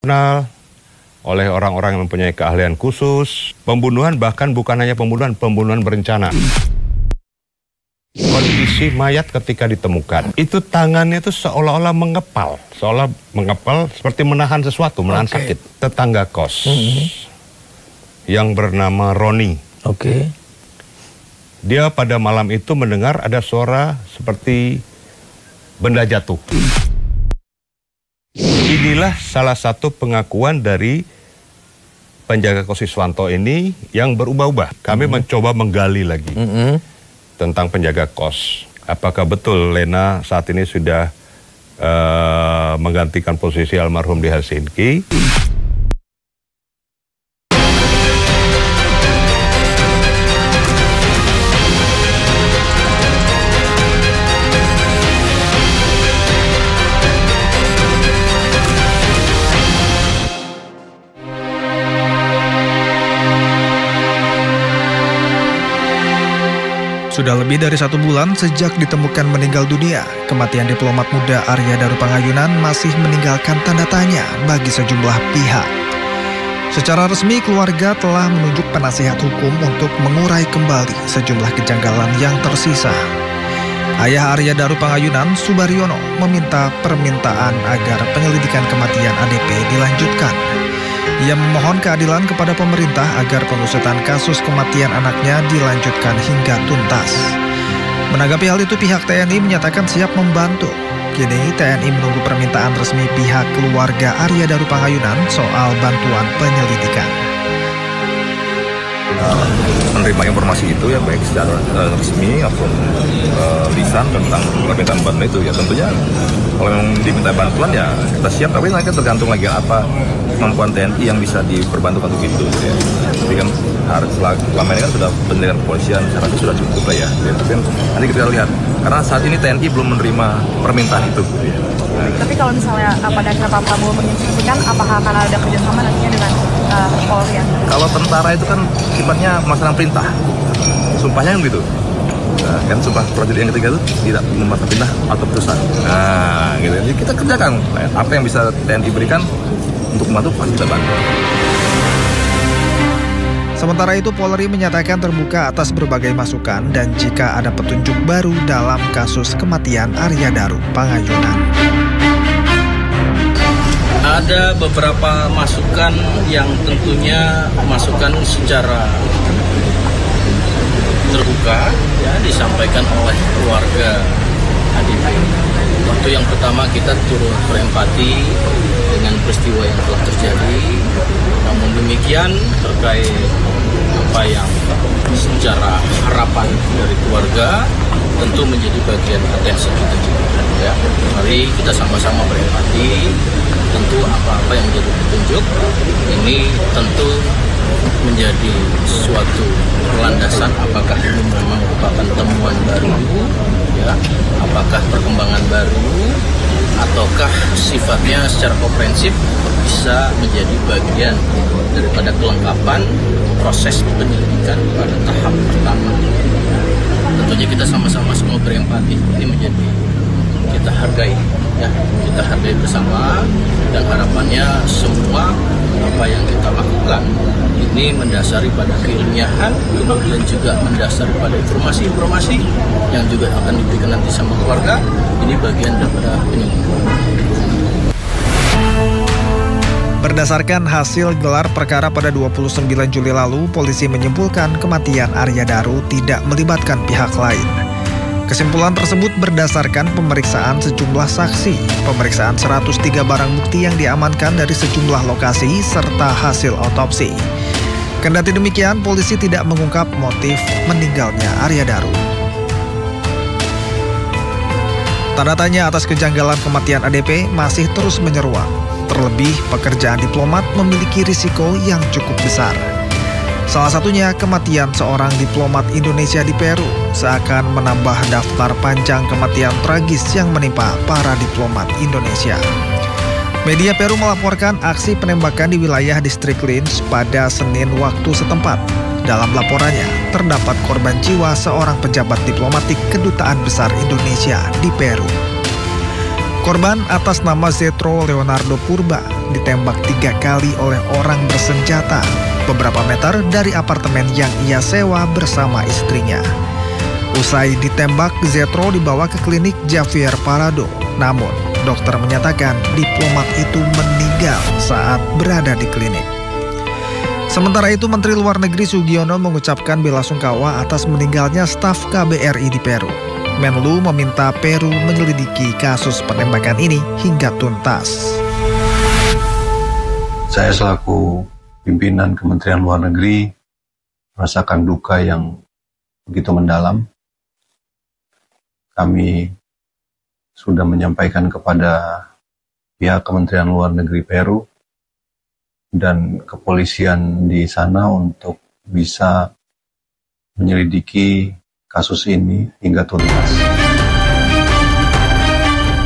Kenal oleh orang-orang yang mempunyai keahlian khusus. Pembunuhan bahkan bukan hanya pembunuhan berencana. Kondisi mayat ketika ditemukan, itu tangannya itu seolah-olah mengepal. Seolah mengepal seperti menahan sesuatu, menahan sakit. Tetangga kos yang bernama Roni. Dia pada malam itu mendengar ada suara seperti benda jatuh. Inilah salah satu pengakuan dari penjaga kos Iswanto ini yang berubah-ubah. Kami mencoba menggali lagi tentang penjaga kos. Apakah betul Lena saat ini sudah menggantikan posisi almarhum di Helsinki? Sudah lebih dari 1 bulan sejak ditemukan meninggal dunia, kematian diplomat muda Arya Daru Pangayunan masih meninggalkan tanda tanya bagi sejumlah pihak. Secara resmi, keluarga telah menunjuk penasihat hukum untuk mengurai kembali sejumlah kejanggalan yang tersisa. Ayah Arya Daru Pangayunan, Subaryono, meminta permintaan agar penyelidikan kematian ADP dilanjutkan. Ia memohon keadilan kepada pemerintah agar pengusutan kasus kematian anaknya dilanjutkan hingga tuntas. Menanggapi hal itu, pihak TNI menyatakan siap membantu. Kini TNI menunggu permintaan resmi pihak keluarga Arya Daru Pangayunan soal bantuan penyelidikan. Menerima informasi itu ya baik secara resmi maupun lisan tentang permintaan bantuan itu ya tentunya kalau memang diminta bantuan ya kita siap, tapi nanti tergantung lagi apa kemampuan TNI yang bisa diperbantukan untuk itu ya. Tapi kan selama ini kan sudah pendidikan kepolisian saya rasa sudah cukup lah ya. Tapi nanti kita lihat karena saat ini TNI belum menerima permintaan itu ya. Tapi kalau misalnya pada Pak Prabowo menginstruksikan apakah akan ada kerjasama nantinya dengan Polri ya? Kalau tentara itu kan sifatnya melaksanakan perintah, sumpahnya kan gitu. Nah, kan sumpah prajurit yang ketiga itu tidak membuat perintah atau putusan. Nah, gitu. Jadi kita kerjakan apa yang bisa TNI berikan untuk membantu pasti kita bantu. Sementara itu, Polri menyatakan terbuka atas berbagai masukan dan jika ada petunjuk baru dalam kasus kematian Arya Daru Pangayunan. Ada beberapa masukan yang tentunya masukan secara terbuka ya disampaikan oleh keluarga ADP. Waktu yang pertama kita turut berempati dengan peristiwa yang telah terjadi. Namun demikian terkait apa yang secara harapan dari keluarga tentu menjadi bagian atensi kita juga ya. Mari kita sama-sama berempati. Tentu apa-apa yang menjadi petunjuk ini tentu menjadi suatu landasan apakah ini memang merupakan temuan baru ya, apakah perkembangan baru ataukah sifatnya secara komprehensif bisa menjadi bagian daripada kelengkapan proses penyelidikan pada tahap pertama. Tentunya kita sama-sama semua berempati, ini menjadi kita hargai ya, kita hargai bersama dan harapannya semua apa yang kita lakukan ini mendasari pada keilmiahan, kemudian juga mendasari pada informasi-informasi yang juga akan diberikan nanti sama keluarga. Ini bagian daripada penyelidikan. Berdasarkan hasil gelar perkara pada 29 Juli lalu, polisi menyimpulkan kematian Arya Daru tidak melibatkan pihak lain. Kesimpulan tersebut berdasarkan pemeriksaan sejumlah saksi, pemeriksaan 103 barang bukti yang diamankan dari sejumlah lokasi, serta hasil otopsi. Kendati demikian, polisi tidak mengungkap motif meninggalnya Arya Daru. Tanda tanya atas kejanggalan kematian ADP masih terus menyeruak. Terlebih, pekerjaan diplomat memiliki risiko yang cukup besar. Salah satunya kematian seorang diplomat Indonesia di Peru seakan menambah daftar panjang kematian tragis yang menimpa para diplomat Indonesia. Media Peru melaporkan aksi penembakan di wilayah distrik Lins pada Senin waktu setempat. Dalam laporannya, terdapat korban jiwa seorang pejabat diplomatik Kedutaan Besar Indonesia di Peru. Korban atas nama Zetro Leonardo Purba ditembak 3 kali oleh orang bersenjata beberapa meter dari apartemen yang ia sewa bersama istrinya. Usai ditembak, Zetro dibawa ke klinik Javier Parado. Namun, dokter menyatakan diplomat itu meninggal saat berada di klinik. Sementara itu, Menteri Luar Negeri Sugiono mengucapkan belasungkawa atas meninggalnya staf KBRI di Peru. Menlu meminta Peru menyelidiki kasus penembakan ini hingga tuntas. Saya selaku pimpinan Kementerian Luar Negeri merasakan duka yang begitu mendalam. Kami sudah menyampaikan kepada pihak Kementerian Luar Negeri Peru dan kepolisian di sana untuk bisa menyelidiki kasus ini hingga tuntas.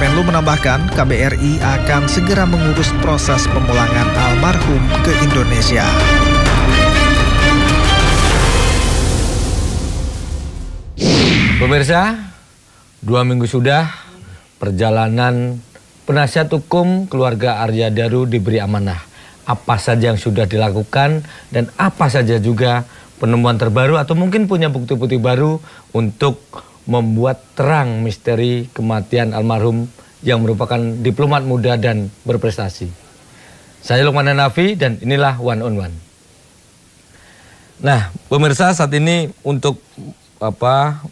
Menlu menambahkan KBRI akan segera mengurus proses pemulangan almarhum ke Indonesia. Pemirsa, 2 minggu sudah perjalanan penasihat hukum keluarga Arya Daru diberi amanah. Apa saja yang sudah dilakukan dan apa saja juga penemuan terbaru atau mungkin punya bukti-bukti baru untuk membuat terang misteri kematian almarhum yang merupakan diplomat muda dan berprestasi. Saya Lukman Hanafi dan inilah One on One. Nah, pemirsa, saat ini untuk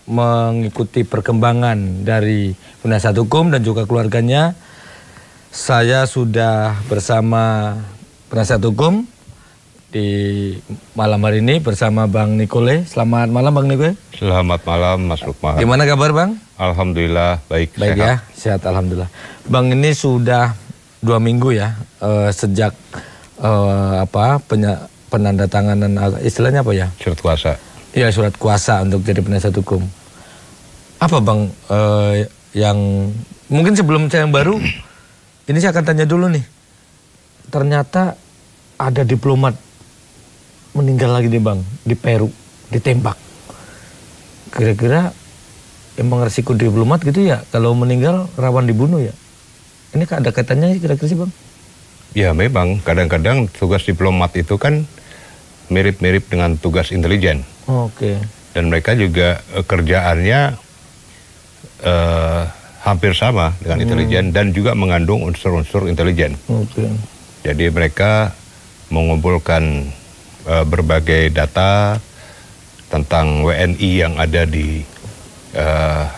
mengikuti perkembangan dari penasihat hukum dan juga keluarganya, saya sudah bersama penasihat hukum di malam hari ini bersama Bang Nicole. Selamat malam Bang Nicole. Selamat malam Mas Lukman. Gimana kabar Bang? Alhamdulillah baik. Baik sehat. Ya, sehat alhamdulillah. Bang, ini sudah 2 minggu ya sejak penandatanganan, istilahnya apa ya? Surat kuasa. Iya, surat kuasa untuk jadi penasihat hukum. Apa Bang yang mungkin sebelum saya yang baru ini saya akan tanya dulu nih. Ternyata ada diplomat meninggal lagi nih Bang, di Peru, ditembak. Kira-kira emang resiko diplomat gitu ya, kalau meninggal rawan dibunuh ya? Ini ada kaitannya kira-kira sih Bang? Ya memang, kadang-kadang tugas diplomat itu kan mirip-mirip dengan tugas intelijen. Oke. Dan mereka juga kerjaannya hampir sama dengan intelijen dan juga mengandung unsur-unsur intelijen. Oke. Jadi mereka mengumpulkan berbagai data tentang WNI yang ada di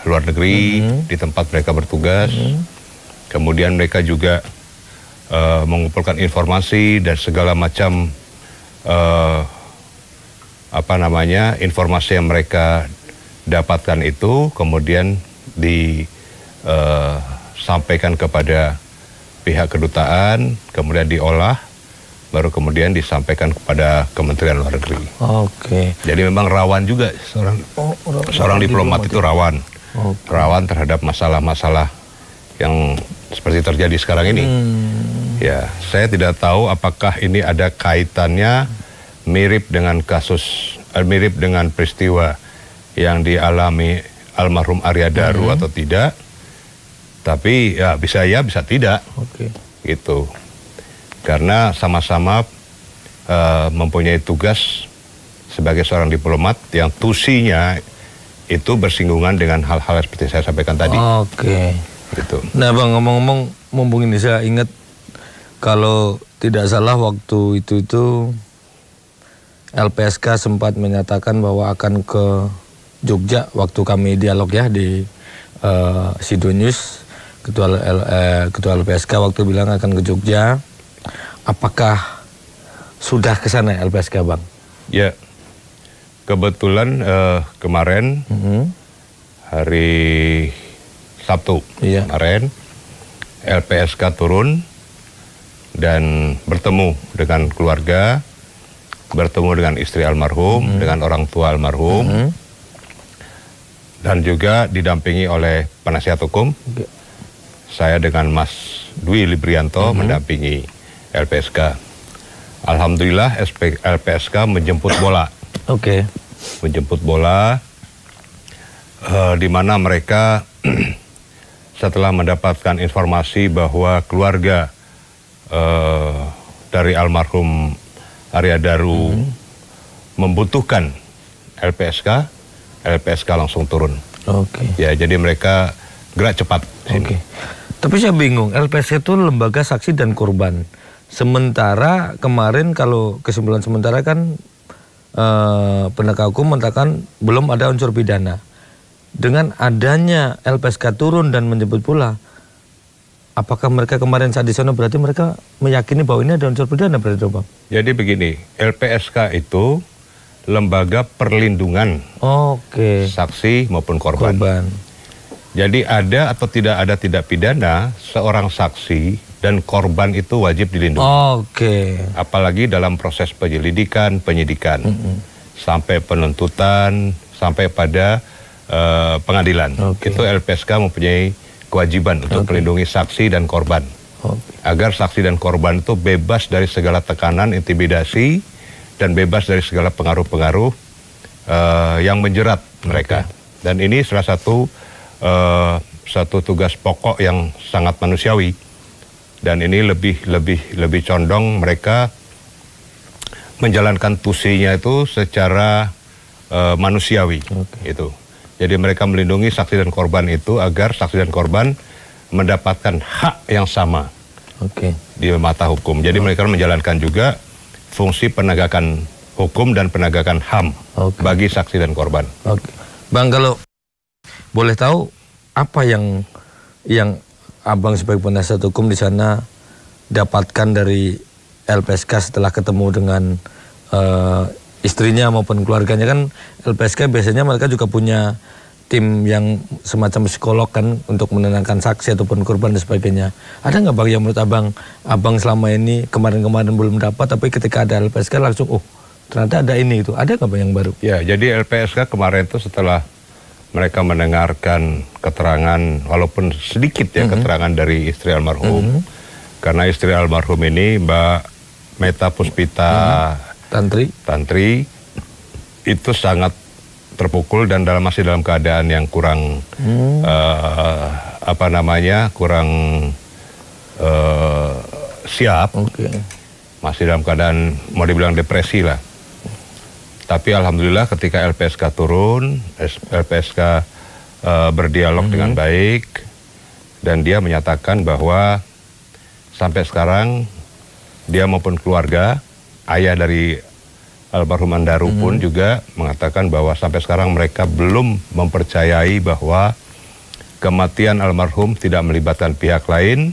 luar negeri, di tempat mereka bertugas. Kemudian mereka juga mengumpulkan informasi dan segala macam informasi yang mereka dapatkan itu kemudian disampaikan kepada pihak kedutaan, kemudian diolah, baru kemudian disampaikan kepada Kementerian Luar Negeri. Oke. Jadi memang rawan juga seorang diplomat itu rawan. Rawan terhadap masalah-masalah yang seperti terjadi sekarang ini. Ya, saya tidak tahu apakah ini ada kaitannya mirip dengan mirip dengan peristiwa yang dialami almarhum Arya Daru atau tidak. Tapi ya bisa tidak. Oke. Gitu. Karena sama-sama mempunyai tugas sebagai seorang diplomat yang tusinya itu bersinggungan dengan hal-hal seperti saya sampaikan tadi. Oke. Gitu. Nah Bang, ngomong-ngomong, mumpung ini saya ingat kalau tidak salah waktu itu LPSK sempat menyatakan bahwa akan ke Jogja waktu kami dialog ya di Sido News. Ketua LPSK waktu bilang akan ke Jogja. Apakah sudah ke sana LPSK Bang? Ya, kebetulan kemarin hari Sabtu kemarin LPSK turun dan bertemu dengan keluarga, bertemu dengan istri almarhum, dengan orang tua almarhum, dan juga didampingi oleh penasihat hukum. Saya dengan Mas Dwi Librianto mendampingi LPSK. Alhamdulillah LPSK menjemput bola. Oke. Menjemput bola, di mana mereka setelah mendapatkan informasi bahwa keluarga dari almarhum Arya Daru membutuhkan LPSK, LPSK langsung turun. Oke. Ya, jadi mereka gerak cepat. Oke. Tapi saya bingung, LPSK itu lembaga saksi dan korban. Sementara kemarin kalau kesimpulan sementara kan penegak hukum mengatakan belum ada unsur pidana. Dengan adanya LPSK turun dan menyebut pula, apakah mereka kemarin saat di sana berarti mereka meyakini bahwa ini ada unsur pidana berarti, Bang? Jadi begini, LPSK itu lembaga perlindungan saksi maupun korban. Jadi ada atau tidak ada tindak pidana, seorang saksi dan korban itu wajib dilindungi. Apalagi dalam proses penyelidikan, penyidikan, sampai penuntutan, sampai pada pengadilan. Itu LPSK mempunyai kewajiban untuk melindungi saksi dan korban. Agar saksi dan korban itu bebas dari segala tekanan, intimidasi, dan bebas dari segala pengaruh-pengaruh yang menjerat mereka. Dan ini salah satu tugas pokok yang sangat manusiawi. Dan ini lebih condong mereka menjalankan tusinya itu secara manusiawi. Itu. Jadi mereka melindungi saksi dan korban itu agar saksi dan korban mendapatkan hak yang sama di mata hukum. Jadi mereka menjalankan juga fungsi penegakan hukum dan penegakan HAM bagi saksi dan korban. Bang, kalau boleh tahu apa yang Abang sebagai penasihat hukum di sana dapatkan dari LPSK setelah ketemu dengan istrinya maupun keluarganya? Kan LPSK biasanya mereka juga punya tim yang semacam psikolog kan untuk menenangkan saksi ataupun korban dan sebagainya. Ada nggak Bang yang menurut Abang selama ini kemarin-kemarin belum dapat, tapi ketika ada LPSK langsung ternyata ada ini itu. Ada nggak Bang yang baru? Ya, jadi LPSK kemarin itu setelah mereka mendengarkan keterangan walaupun sedikit ya keterangan dari istri almarhum. Karena istri almarhum ini Mbak Meta Puspita Tantri itu sangat terpukul dan masih dalam keadaan yang kurang kurang siap. Masih dalam keadaan mau dibilang depresi lah. Tapi alhamdulillah ketika LPSK turun, LPSK berdialog dengan baik dan dia menyatakan bahwa sampai sekarang dia maupun keluarga, ayah dari almarhum Andaru pun juga mengatakan bahwa sampai sekarang mereka belum mempercayai bahwa kematian almarhum tidak melibatkan pihak lain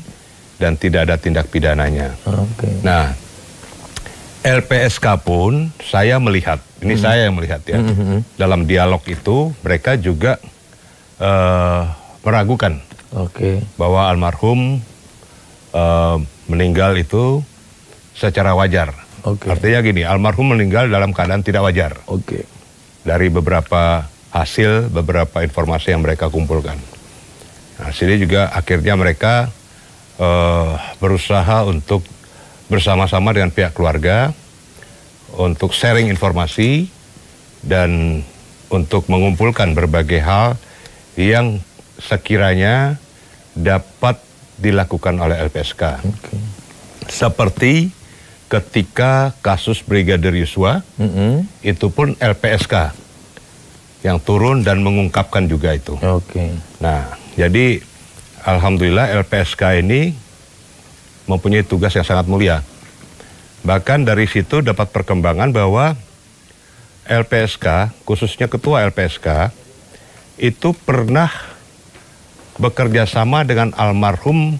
dan tidak ada tindak pidananya. Nah, LPSK pun saya melihat, ini saya yang melihat ya, dalam dialog itu mereka juga meragukan bahwa almarhum meninggal itu secara wajar. Artinya gini, almarhum meninggal dalam keadaan tidak wajar. Dari beberapa hasil, beberapa informasi yang mereka kumpulkan. Nah, sini juga akhirnya mereka berusaha untuk bersama-sama dengan pihak keluarga untuk sharing informasi dan untuk mengumpulkan berbagai hal yang sekiranya dapat dilakukan oleh LPSK. Seperti ketika kasus Brigadir Yosua, itu pun LPSK yang turun dan mengungkapkan juga itu. Nah, jadi alhamdulillah LPSK ini mempunyai tugas yang sangat mulia. Bahkan dari situ dapat perkembangan bahwa LPSK, khususnya ketua LPSK, itu pernah bekerja sama dengan almarhum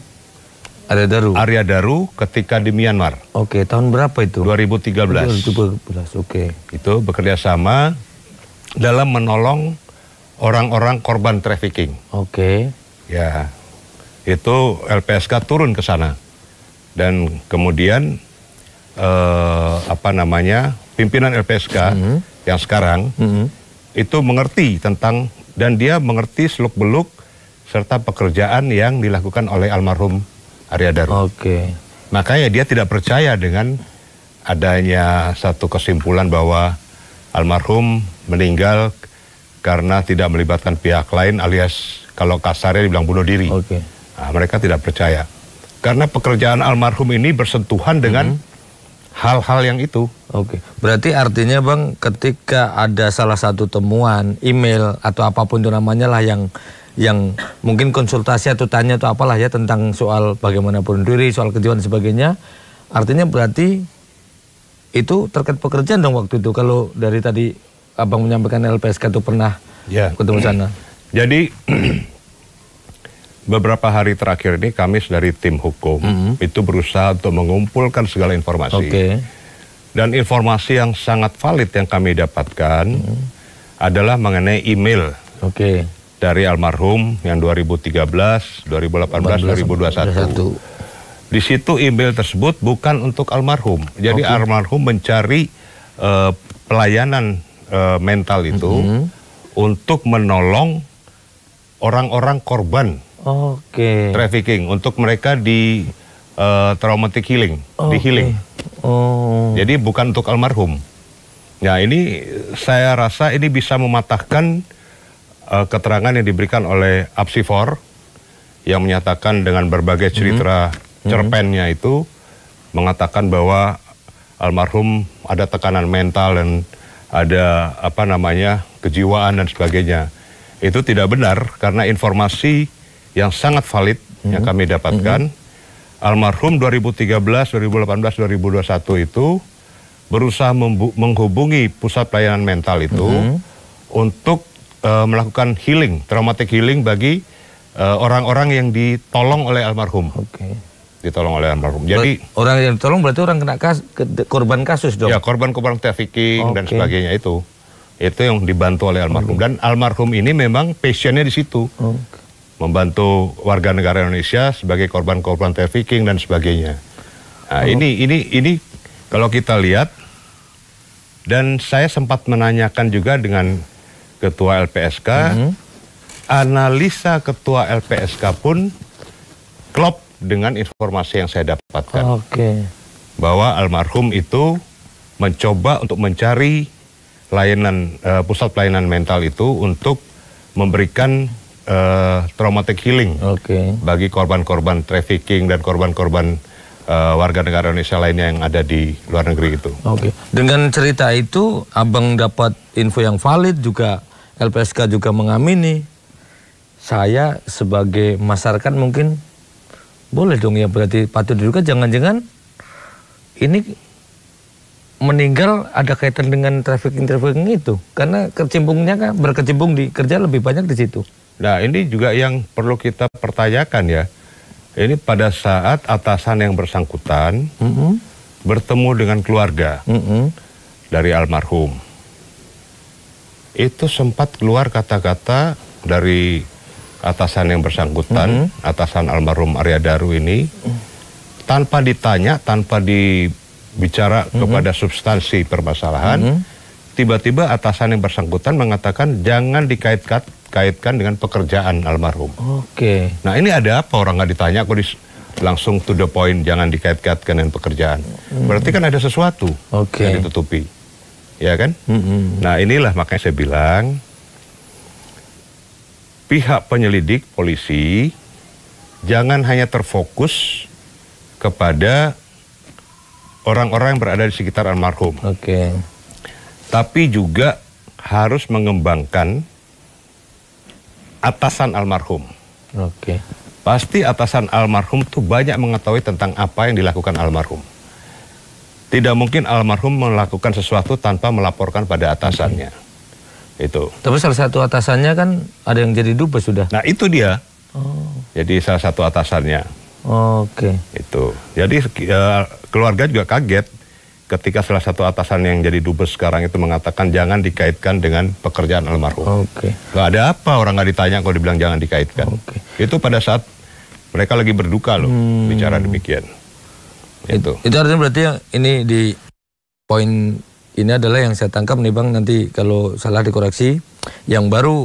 Arya Daru ketika di Myanmar. Tahun berapa itu? 2013. 2013, Itu bekerja sama dalam menolong orang-orang korban trafficking. Ya, itu LPSK turun ke sana. Dan kemudian pimpinan LPSK yang sekarang itu mengerti tentang, dan dia mengerti seluk-beluk serta pekerjaan yang dilakukan oleh almarhum Arya Daru. Makanya dia tidak percaya dengan adanya satu kesimpulan bahwa almarhum meninggal karena tidak melibatkan pihak lain alias kalau kasarnya dibilang bunuh diri. Nah, mereka tidak percaya. Karena pekerjaan almarhum ini bersentuhan dengan hal-hal yang itu. Berarti artinya Bang, ketika ada salah satu temuan, email atau apapun itu namanya lah yang mungkin konsultasi atau tanya atau apalah ya tentang soal bagaimana bunuh diri, soal kejiwaan dan sebagainya, artinya berarti itu terkait pekerjaan dong waktu itu. Kalau dari tadi Abang menyampaikan LPSK itu pernah ketemu sana. Jadi beberapa hari terakhir ini kami dari tim hukum itu berusaha untuk mengumpulkan segala informasi. Dan informasi yang sangat valid yang kami dapatkan adalah mengenai email dari almarhum yang 2013, 2018, 2021. Di situ email tersebut bukan untuk almarhum. Jadi almarhum mencari pelayanan mental itu untuk menolong orang-orang korban trafficking, untuk mereka di traumatic healing, di healing. Jadi bukan untuk almarhum. Nah, ini saya rasa ini bisa mematahkan keterangan yang diberikan oleh Apsifor yang menyatakan dengan berbagai cerita cerpennya itu mengatakan bahwa almarhum ada tekanan mental dan ada kejiwaan dan sebagainya. Itu tidak benar karena informasi yang sangat valid yang kami dapatkan. Almarhum 2013, 2018, 2021 itu berusaha menghubungi pusat pelayanan mental itu untuk melakukan healing, traumatic healing bagi orang-orang yang ditolong oleh almarhum. Ditolong oleh almarhum. Jadi orang yang ditolong berarti orang kena korban kasus dong. Ya, korban-korban trafficking dan sebagainya itu. Itu yang dibantu oleh almarhum. Dan almarhum ini memang passionnya di situ. Membantu warga negara Indonesia sebagai korban-korban trafficking dan sebagainya. Nah, ini kalau kita lihat, dan saya sempat menanyakan juga dengan Ketua LPSK, analisa Ketua LPSK pun klop dengan informasi yang saya dapatkan. Bahwa almarhum itu mencoba untuk mencari layanan pusat pelayanan mental itu untuk memberikan traumatic healing bagi korban-korban trafficking dan korban-korban warga negara Indonesia lainnya yang ada di luar negeri itu. Dengan cerita itu Abang dapat info yang valid, juga LPSK juga mengamini. Saya sebagai masyarakat mungkin boleh dong ya, berarti patut diduga jangan-jangan ini meninggal ada kaitan dengan trafficking itu, karena berkecimpung di kerja lebih banyak di situ. Nah, ini juga yang perlu kita pertanyakan ya. Ini pada saat atasan yang bersangkutan bertemu dengan keluarga dari almarhum, itu sempat keluar kata-kata dari atasan yang bersangkutan, atasan almarhum Arya Daru ini, tanpa ditanya, tanpa dibicara kepada substansi permasalahan, tiba-tiba atasan yang bersangkutan mengatakan jangan dikaitkan dengan pekerjaan almarhum. Nah, ini ada apa, orang nggak ditanya kok langsung to the point, jangan dikait-kaitkan dengan pekerjaan. Berarti kan ada sesuatu yang ditutupi, ya kan? Nah, inilah makanya saya bilang pihak penyelidik polisi jangan hanya terfokus kepada orang-orang yang berada di sekitar almarhum, tapi juga harus mengembangkan atasan almarhum. Pasti atasan almarhum tuh banyak mengetahui tentang apa yang dilakukan almarhum. Tidak mungkin almarhum melakukan sesuatu tanpa melaporkan pada atasannya. Itu. Tapi salah satu atasannya kan ada yang jadi dubes sudah. Nah, itu dia. Jadi salah satu atasannya. Itu. Jadi keluarga juga kaget ketika salah satu atasan yang jadi dubes sekarang itu mengatakan jangan dikaitkan dengan pekerjaan almarhum. Gak ada apa, orang nggak ditanya kalau dibilang jangan dikaitkan. Itu pada saat mereka lagi berduka loh, bicara demikian. Itu artinya berarti ini di poin ini adalah yang saya tangkap nih Bang, nanti kalau salah dikoreksi. Yang baru,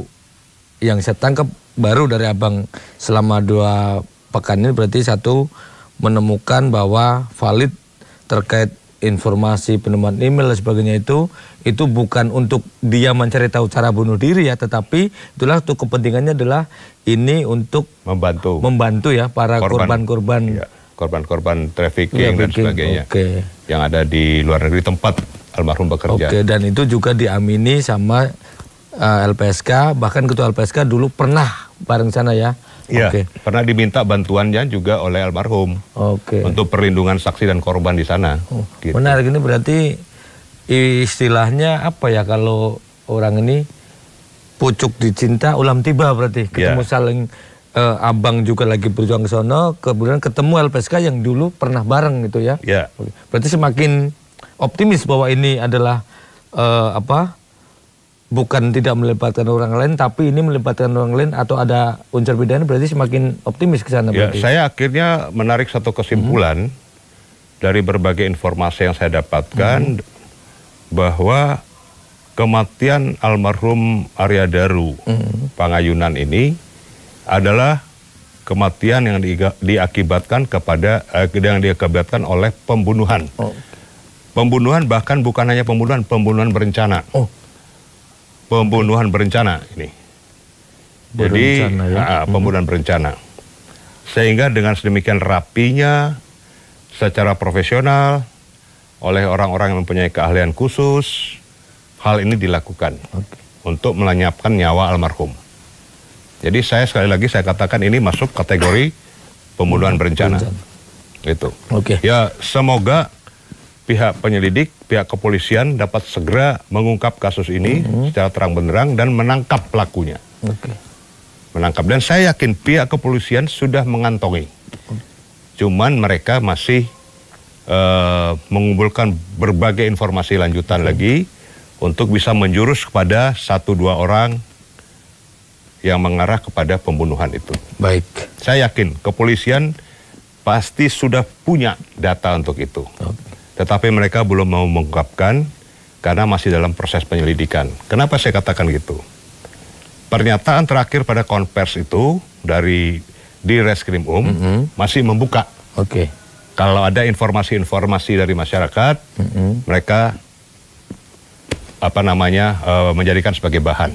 yang saya tangkap baru dari Abang selama 2 pekan ini berarti satu, menemukan bahwa valid terkait informasi penemuan email dan sebagainya itu bukan untuk dia mencari tahu cara bunuh diri ya, tetapi itulah untuk kepentingannya adalah ini untuk membantu ya para korban-korban trafficking dan sebagainya yang ada di luar negeri tempat almarhum bekerja. Dan itu juga diamini sama LPSK, bahkan ketua LPSK dulu pernah bareng sana ya. Iya, pernah diminta bantuannya juga oleh almarhum untuk perlindungan saksi dan korban di sana. Gitu. Menarik, ini berarti istilahnya apa ya kalau orang ini pucuk dicinta ulam tiba berarti ketemu saling abang juga lagi berjuang ke sono, kemudian ketemu LPSK yang dulu pernah bareng gitu ya. Iya. Berarti semakin optimis bahwa ini adalah bukan tidak melibatkan orang lain, tapi ini melibatkan orang lain atau ada unsur pidana, berarti semakin optimis ke sana. Ya, saya akhirnya menarik satu kesimpulan dari berbagai informasi yang saya dapatkan bahwa kematian almarhum Arya Daru Pangayunan ini adalah kematian yang diakibatkan oleh pembunuhan. Pembunuhan, bahkan bukan hanya pembunuhan berencana. Pembunuhan berencana ini. Jadi pembunuhan berencana. Sehingga dengan sedemikian rapinya, secara profesional, oleh orang-orang yang mempunyai keahlian khusus, hal ini dilakukan untuk melenyapkan nyawa almarhum. Jadi sekali lagi saya katakan ini masuk kategori pembunuhan berencana. Itu. Ya, semoga pihak penyelidik, pihak kepolisian dapat segera mengungkap kasus ini secara terang benderang dan menangkap pelakunya. Menangkap, dan saya yakin pihak kepolisian sudah mengantongi. Cuman mereka masih mengumpulkan berbagai informasi lanjutan lagi untuk bisa menjurus kepada 1-2 orang yang mengarah kepada pembunuhan itu. Baik. Saya yakin kepolisian pasti sudah punya data untuk itu. Tetapi mereka belum mau mengungkapkan karena masih dalam proses penyelidikan. Kenapa saya katakan gitu? Pernyataan terakhir pada konvers itu di Reskrim masih membuka. Kalau ada informasi-informasi dari masyarakat, mereka menjadikan sebagai bahan.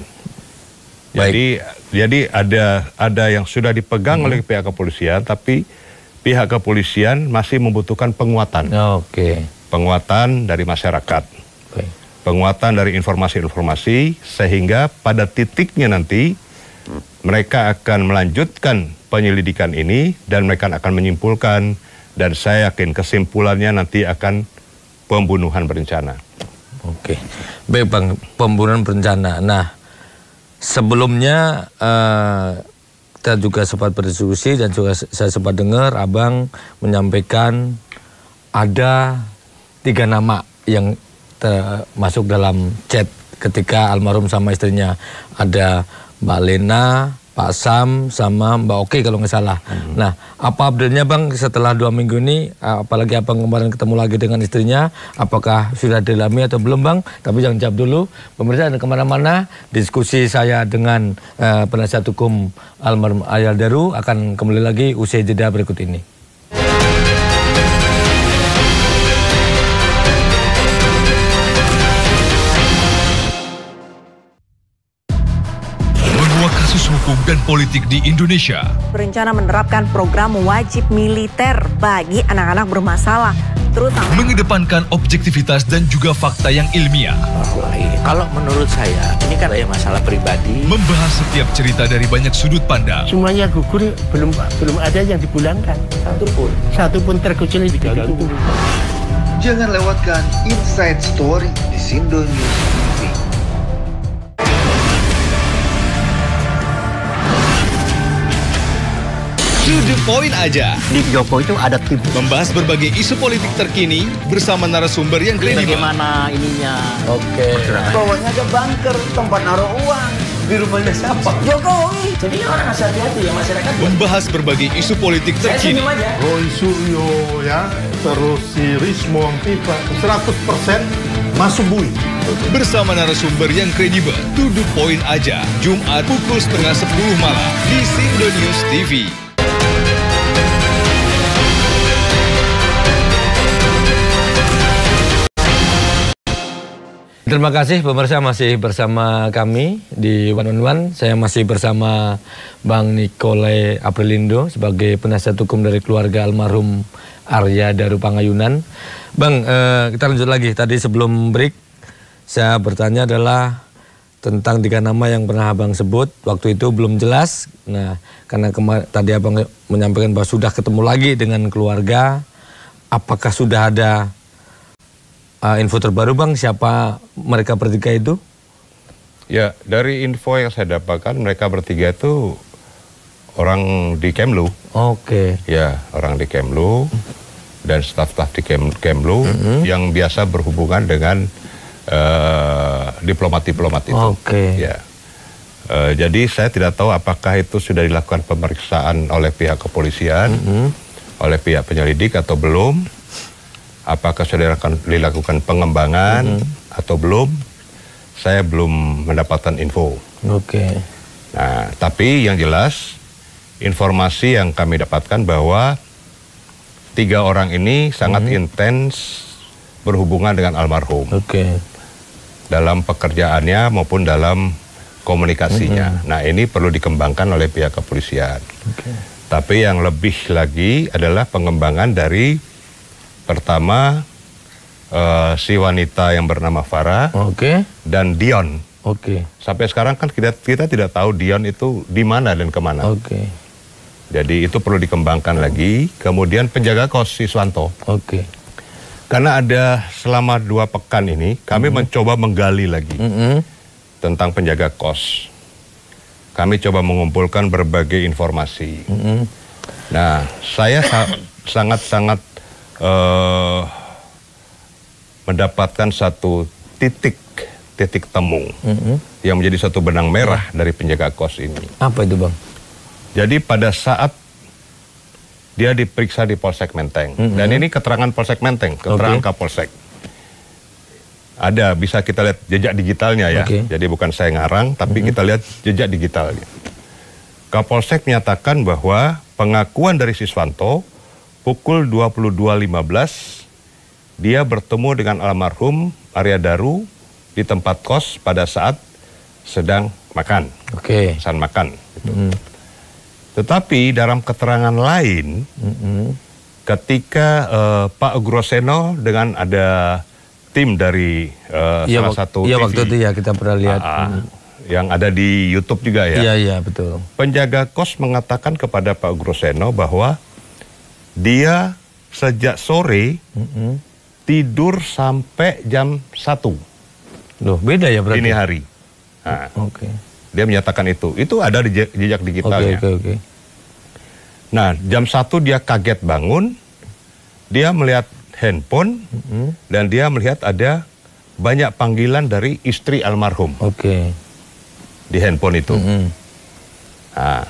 Jadi ada yang sudah dipegang oleh pihak kepolisian, tapi pihak kepolisian masih membutuhkan penguatan. Penguatan dari masyarakat. Penguatan dari informasi-informasi, sehingga pada titiknya nanti mereka akan melanjutkan penyelidikan ini dan mereka akan menyimpulkan, dan saya yakin kesimpulannya nanti akan pembunuhan berencana. Baik Bang, pembunuhan berencana. Nah, sebelumnya kita juga sempat berdiskusi dan juga saya sempat dengar Abang menyampaikan ada 3 nama yang masuk dalam chat ketika almarhum sama istrinya. Ada Mbak Lena, Pak Sam, sama Mbak Oki kalau nggak salah. Nah, apa update-nya Bang setelah 2 minggu ini? Apalagi Abang kemarin ketemu lagi dengan istrinya, apakah sudah dilami atau belum Bang? Tapi jangan jawab dulu. Pemirsa, jangan kemana-mana. Diskusi saya dengan penasihat hukum almarhum Arya Daru akan kembali lagi usai jeda berikut ini. Kasus hukum dan politik di Indonesia. Berencana menerapkan program wajib militer bagi anak-anak bermasalah, terutama mengedepankan objektivitas dan juga fakta yang ilmiah. Kalau menurut saya, ini kan masalah pribadi. Membahas setiap cerita dari banyak sudut pandang. Semuanya gugur, belum ada yang dipulangkan. Satu pun terkecuali di itu. Jangan lewatkan Inside Story di Sindo News TV. To the point aja. Di Joko itu ada tim. Membahas berbagai isu politik terkini bersama narasumber yang kredibel. Bagaimana ininya? Bawahnya ada bunker, tempat naruh uang. Di rumahnya siapa? Jokowi. Jadi orang harus hati-hati ya masyarakat. Membahas berbagai isu politik terkini. Roy Suryo ya, terus si Rismon Pipa 100% masuk bui. Bersama narasumber yang kredibel. To the point aja. Jumat pukul 9:30 malam di Sindo News TV. Terima kasih pemirsa, masih bersama kami di One on One. Saya masih bersama Bang Nicole Aprilindo sebagai penasihat hukum dari keluarga almarhum Arya Daru Pangayunan. Bang, kita lanjut lagi. Tadi sebelum break saya bertanya adalah tentang 3 nama yang pernah Abang sebut. Waktu itu belum jelas. Nah, karena tadi Abang menyampaikan bahwa sudah ketemu lagi dengan keluarga. Apakah sudah ada info terbaru Bang, siapa mereka bertiga itu? Ya, dari info yang saya dapatkan mereka bertiga itu orang di Kemlu. Oke. Ya, orang di Kemlu dan staf-staf di Kemlu yang biasa berhubungan dengan diplomat-diplomat itu. Oke. Ya. Jadi saya tidak tahu apakah itu sudah dilakukan pemeriksaan oleh pihak kepolisian, oleh pihak penyelidik atau belum. Apakah sudah dilakukan pengembangan atau belum? Saya belum mendapatkan info. Oke. Nah, tapi yang jelas informasi yang kami dapatkan bahwa 3 orang ini sangat intens berhubungan dengan almarhum. Oke. Dalam pekerjaannya maupun dalam komunikasinya. Nah, ini perlu dikembangkan oleh pihak kepolisian. Tapi yang lebih lagi adalah pengembangan dari pertama, si wanita yang bernama Farah dan Dion. Sampai sekarang kan kita tidak tahu Dion itu di mana dan kemana. Jadi itu perlu dikembangkan lagi. Kemudian penjaga kos Siswanto. Karena ada selama 2 pekan ini kami mencoba menggali lagi tentang penjaga kos. Kami coba mengumpulkan berbagai informasi. Nah, saya sangat-sangat mendapatkan satu titik temu yang menjadi satu benang merah dari penjaga kos ini. Apa itu Bang? Jadi pada saat dia diperiksa di Polsek Menteng, dan ini keterangan Polsek Menteng, keterangan Kapolsek. Ada, bisa kita lihat jejak digitalnya ya. Jadi bukan saya ngarang, tapi kita lihat jejak digitalnya. Kapolsek menyatakan bahwa pengakuan dari Siswanto pukul 22.15 dia bertemu dengan almarhum Arya Daru di tempat kos pada saat sedang makan. Pesan makan. Gitu. Tetapi dalam keterangan lain, ketika Pak Groseno dengan ada tim dari salah satu TV. Iya, waktu itu ya kita pernah lihat. Yang ada di YouTube juga ya. Iya, betul. Penjaga kos mengatakan kepada Pak Groseno bahwa dia sejak sore tidur sampai jam 1. Loh, beda ya berarti? Dini hari. Nah, dia menyatakan itu. Itu ada di jejak digitalnya. Nah, jam 1 dia kaget bangun. Dia melihat handphone dan dia melihat ada banyak panggilan dari istri almarhum. Di handphone itu. Nah,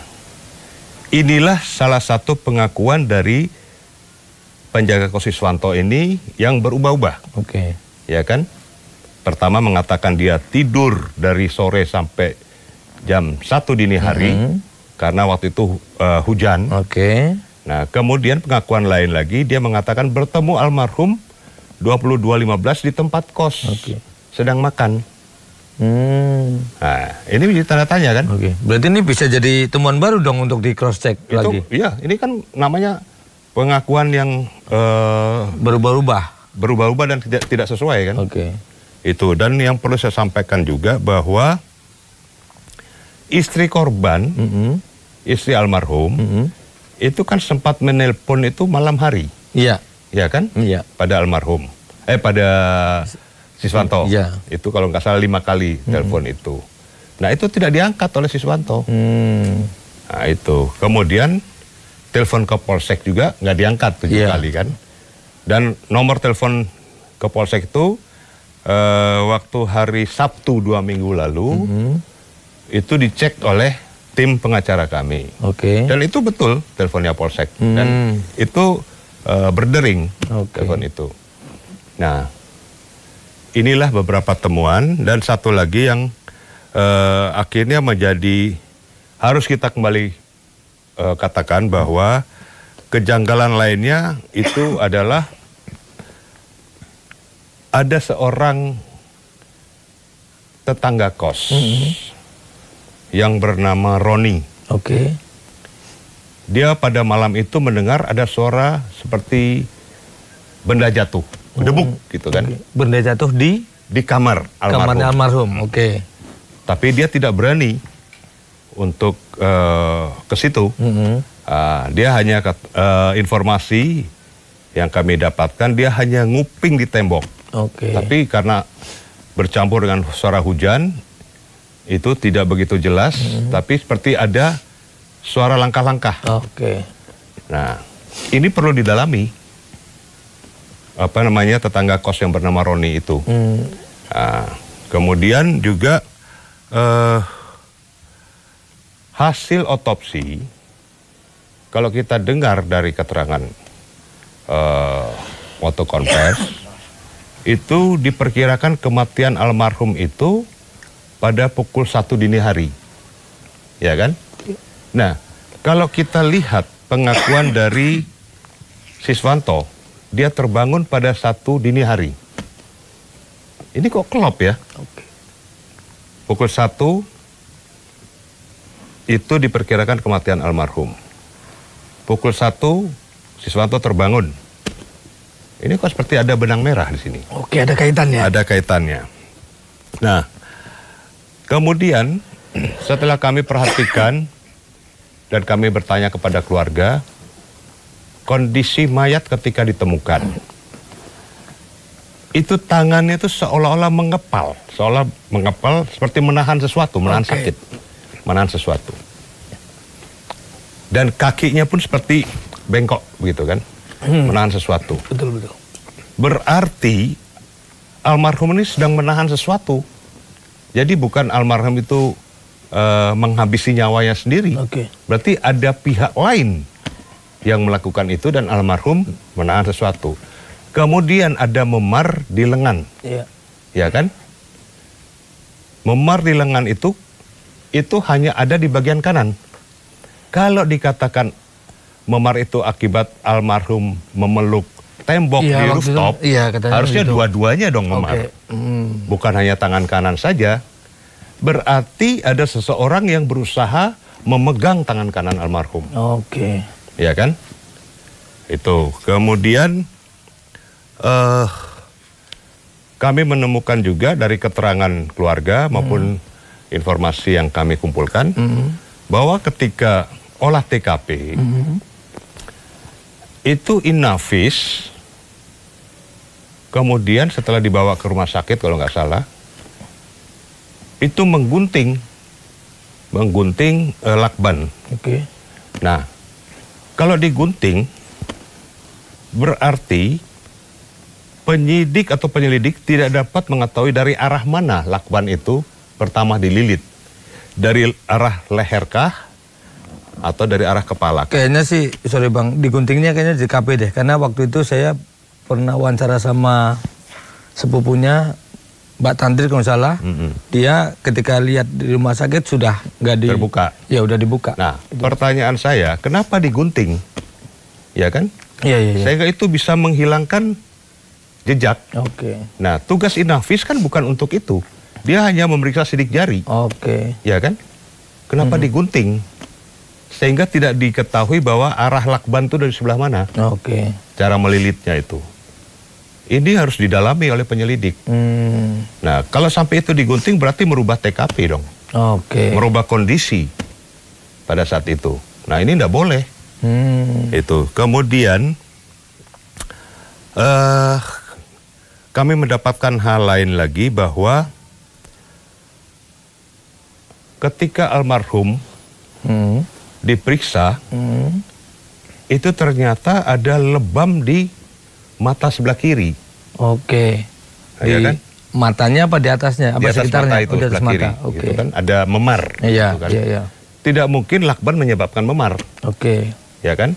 inilah salah satu pengakuan dari penjaga kos Siswanto ini yang berubah-ubah. Ya kan? Pertama mengatakan dia tidur dari sore sampai jam 1 dini hari karena waktu itu hujan. Nah, kemudian pengakuan lain lagi dia mengatakan bertemu almarhum 22.15 di tempat kos sedang makan. Nah, ini menjadi tanda tanya kan? Berarti ini bisa jadi temuan baru dong untuk di cross check lagi. Iya, ini kan namanya pengakuan yang berubah-ubah dan tidak sesuai kan? Itu, dan yang perlu saya sampaikan juga bahwa istri korban, istri almarhum, itu kan sempat menelpon itu malam hari. Iya kan? Pada almarhum, pada Siswanto. Itu kalau nggak salah 5 kali telepon itu. Nah, itu tidak diangkat oleh Siswanto. Nah, itu. Kemudian telepon ke Polsek juga nggak diangkat 7 kali kan. Dan nomor telepon ke Polsek itu waktu hari Sabtu 2 minggu lalu itu dicek oleh tim pengacara kami. Dan itu betul teleponnya Polsek. Dan itu berdering telepon itu. Nah, inilah beberapa temuan dan satu lagi yang akhirnya menjadi harus kita kembali katakan bahwa kejanggalan lainnya itu adalah ada seorang tetangga kos yang bernama Roni. Oke. Dia pada malam itu mendengar ada suara seperti benda jatuh, berdebuk gitu kan. Benda jatuh di kamar almarhum. Kamarnya almarhum. Oke. Tapi dia tidak berani untuk ke situ. Dia hanya informasi yang kami dapatkan, dia hanya nguping di tembok. Oke. Tapi karena bercampur dengan suara hujan, itu tidak begitu jelas, tapi seperti ada suara langkah-langkah. Oke. Nah, ini perlu didalami. Apa namanya, tetangga kos yang bernama Roni itu. Nah, kemudian juga hasil otopsi, kalau kita dengar dari keterangan waktu konvers, itu diperkirakan kematian almarhum itu pada pukul 1 dini hari. Ya kan? Nah, kalau kita lihat pengakuan dari Siswanto, dia terbangun pada 1 dini hari. Ini kok klop ya? Pukul 1 itu diperkirakan kematian almarhum. Pukul 1 Siswanto terbangun. Ini kok seperti ada benang merah di sini. Oke, ada kaitannya. Ada kaitannya. Nah, kemudian setelah kami perhatikan dan kami bertanya kepada keluarga, kondisi mayat ketika ditemukan, itu tangannya itu seolah-olah mengepal, seperti menahan sesuatu, menahan sakit, menahan sesuatu. Dan kakinya pun seperti bengkok begitu kan, menahan sesuatu. Betul. Berarti almarhum ini sedang menahan sesuatu. Jadi bukan almarhum itu menghabisi nyawanya sendiri. Berarti ada pihak lain yang melakukan itu dan almarhum menahan sesuatu. Kemudian ada memar di lengan. Iya. Ya kan? Memar di lengan itu hanya ada di bagian kanan. Kalau dikatakan memar itu akibat almarhum memeluk tembok di rooftop, harusnya dua-duanya dong memar. Bukan hanya tangan kanan saja. Berarti ada seseorang yang berusaha memegang tangan kanan almarhum. Oke. Ya kan? Itu. Kemudian kami menemukan juga dari keterangan keluarga maupun informasi yang kami kumpulkan bahwa ketika olah TKP itu Inafis kemudian setelah dibawa ke rumah sakit kalau nggak salah itu menggunting lakban. Nah, kalau digunting berarti penyidik atau penyelidik tidak dapat mengetahui dari arah mana lakban itu pertama dililit. Dari arah leherkah atau dari arah kepala? Kayaknya sih, sorry Bang, diguntingnya kayaknya di KP deh. Karena waktu itu saya pernah wawancara sama sepupunya Mbak Tantri kalau nggak salah. Dia ketika lihat di rumah sakit sudah nggak terbuka. Ya udah dibuka. Nah, pertanyaan saya, kenapa digunting? Ya kan? Iya. Sehingga itu bisa menghilangkan jejak. Nah, tugas Inafis kan bukan untuk itu. Dia hanya memeriksa sidik jari. Ya kan? Kenapa digunting? Sehingga tidak diketahui bahwa arah lakban itu dari sebelah mana. Cara melilitnya itu. Ini harus didalami oleh penyelidik. Nah, kalau sampai itu digunting berarti merubah TKP dong. Merubah kondisi pada saat itu. Nah, ini tidak boleh. Itu. Kemudian kami mendapatkan hal lain lagi bahwa ketika almarhum diperiksa, itu ternyata ada lebam di mata sebelah kiri. Ya kan? Matanya apa di atasnya? Apa di atas sekitarnya? mata itu sebelah kiri. Gitu kan? Ada memar. Gitu kan? Tidak mungkin lakban menyebabkan memar. Ya kan?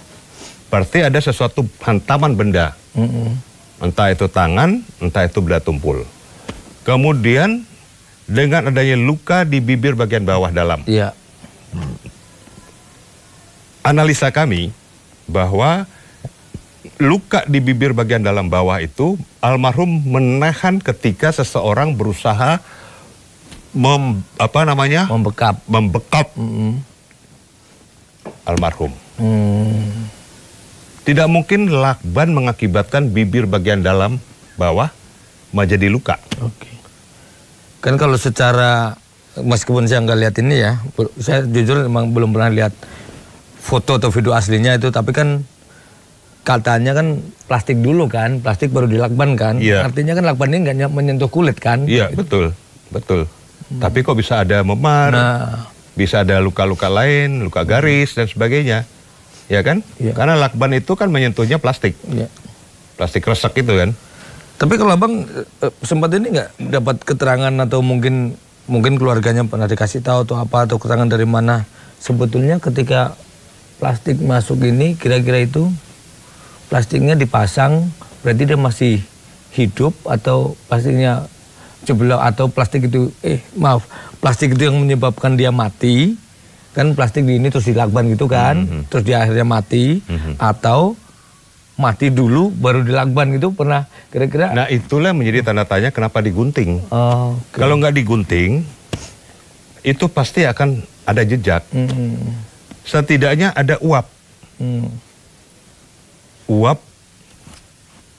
Berarti ada sesuatu hantaman benda. Entah itu tangan, entah itu benda tumpul. Kemudian dengan adanya luka di bibir bagian bawah dalam. Analisa kami bahwa luka di bibir bagian dalam bawah itu almarhum menahan ketika seseorang berusaha membekap almarhum. Tidak mungkin lakban mengakibatkan bibir bagian dalam bawah menjadi luka. Oke. Kan kalau secara, meskipun saya nggak lihat ini ya, saya jujur memang belum pernah lihat foto atau video aslinya itu, tapi kan katanya kan plastik dulu kan, plastik baru dilakban kan. Iya. Artinya kan lakban ini nggak menyentuh kulit kan. Iya, betul. Tapi kok bisa ada memar, bisa ada luka-luka lain, luka garis dan sebagainya. Ya kan? Iya. Karena lakban itu kan menyentuhnya plastik. Iya. Plastik resek itu kan. Tapi kalau abang sempat ini nggak dapat keterangan atau mungkin keluarganya pernah dikasih tahu atau apa, atau keterangan dari mana sebetulnya ketika plastik masuk ini, kira-kira itu plastiknya dipasang berarti dia masih hidup atau plastiknya jeblok, atau plastik itu plastik itu yang menyebabkan dia mati kan, plastik di ini terus dilakban gitu kan, terus dia akhirnya mati, atau mati dulu baru dilakban gitu, pernah kira-kira? Nah itulah menjadi tanda tanya kenapa digunting. Kalau nggak digunting, itu pasti akan ada jejak. Setidaknya ada uap. Uap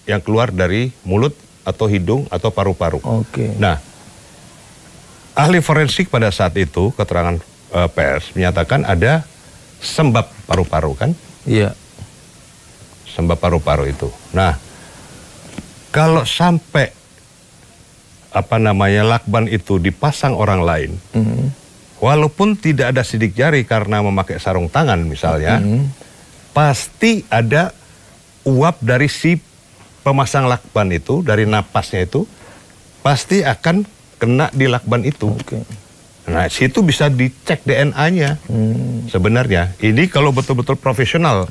yang keluar dari mulut atau hidung atau paru-paru. Nah, ahli forensik pada saat itu, keterangan pers menyatakan ada sembab paru-paru kan? Iya. Sembab paru-paru itu. Nah, kalau sampai lakban itu dipasang orang lain, walaupun tidak ada sidik jari karena memakai sarung tangan misalnya, pasti ada uap dari si pemasang lakban itu, dari napasnya itu, pasti akan kena di lakban itu. Nah, situ bisa dicek DNA-nya. Sebenarnya, ini kalau betul-betul profesional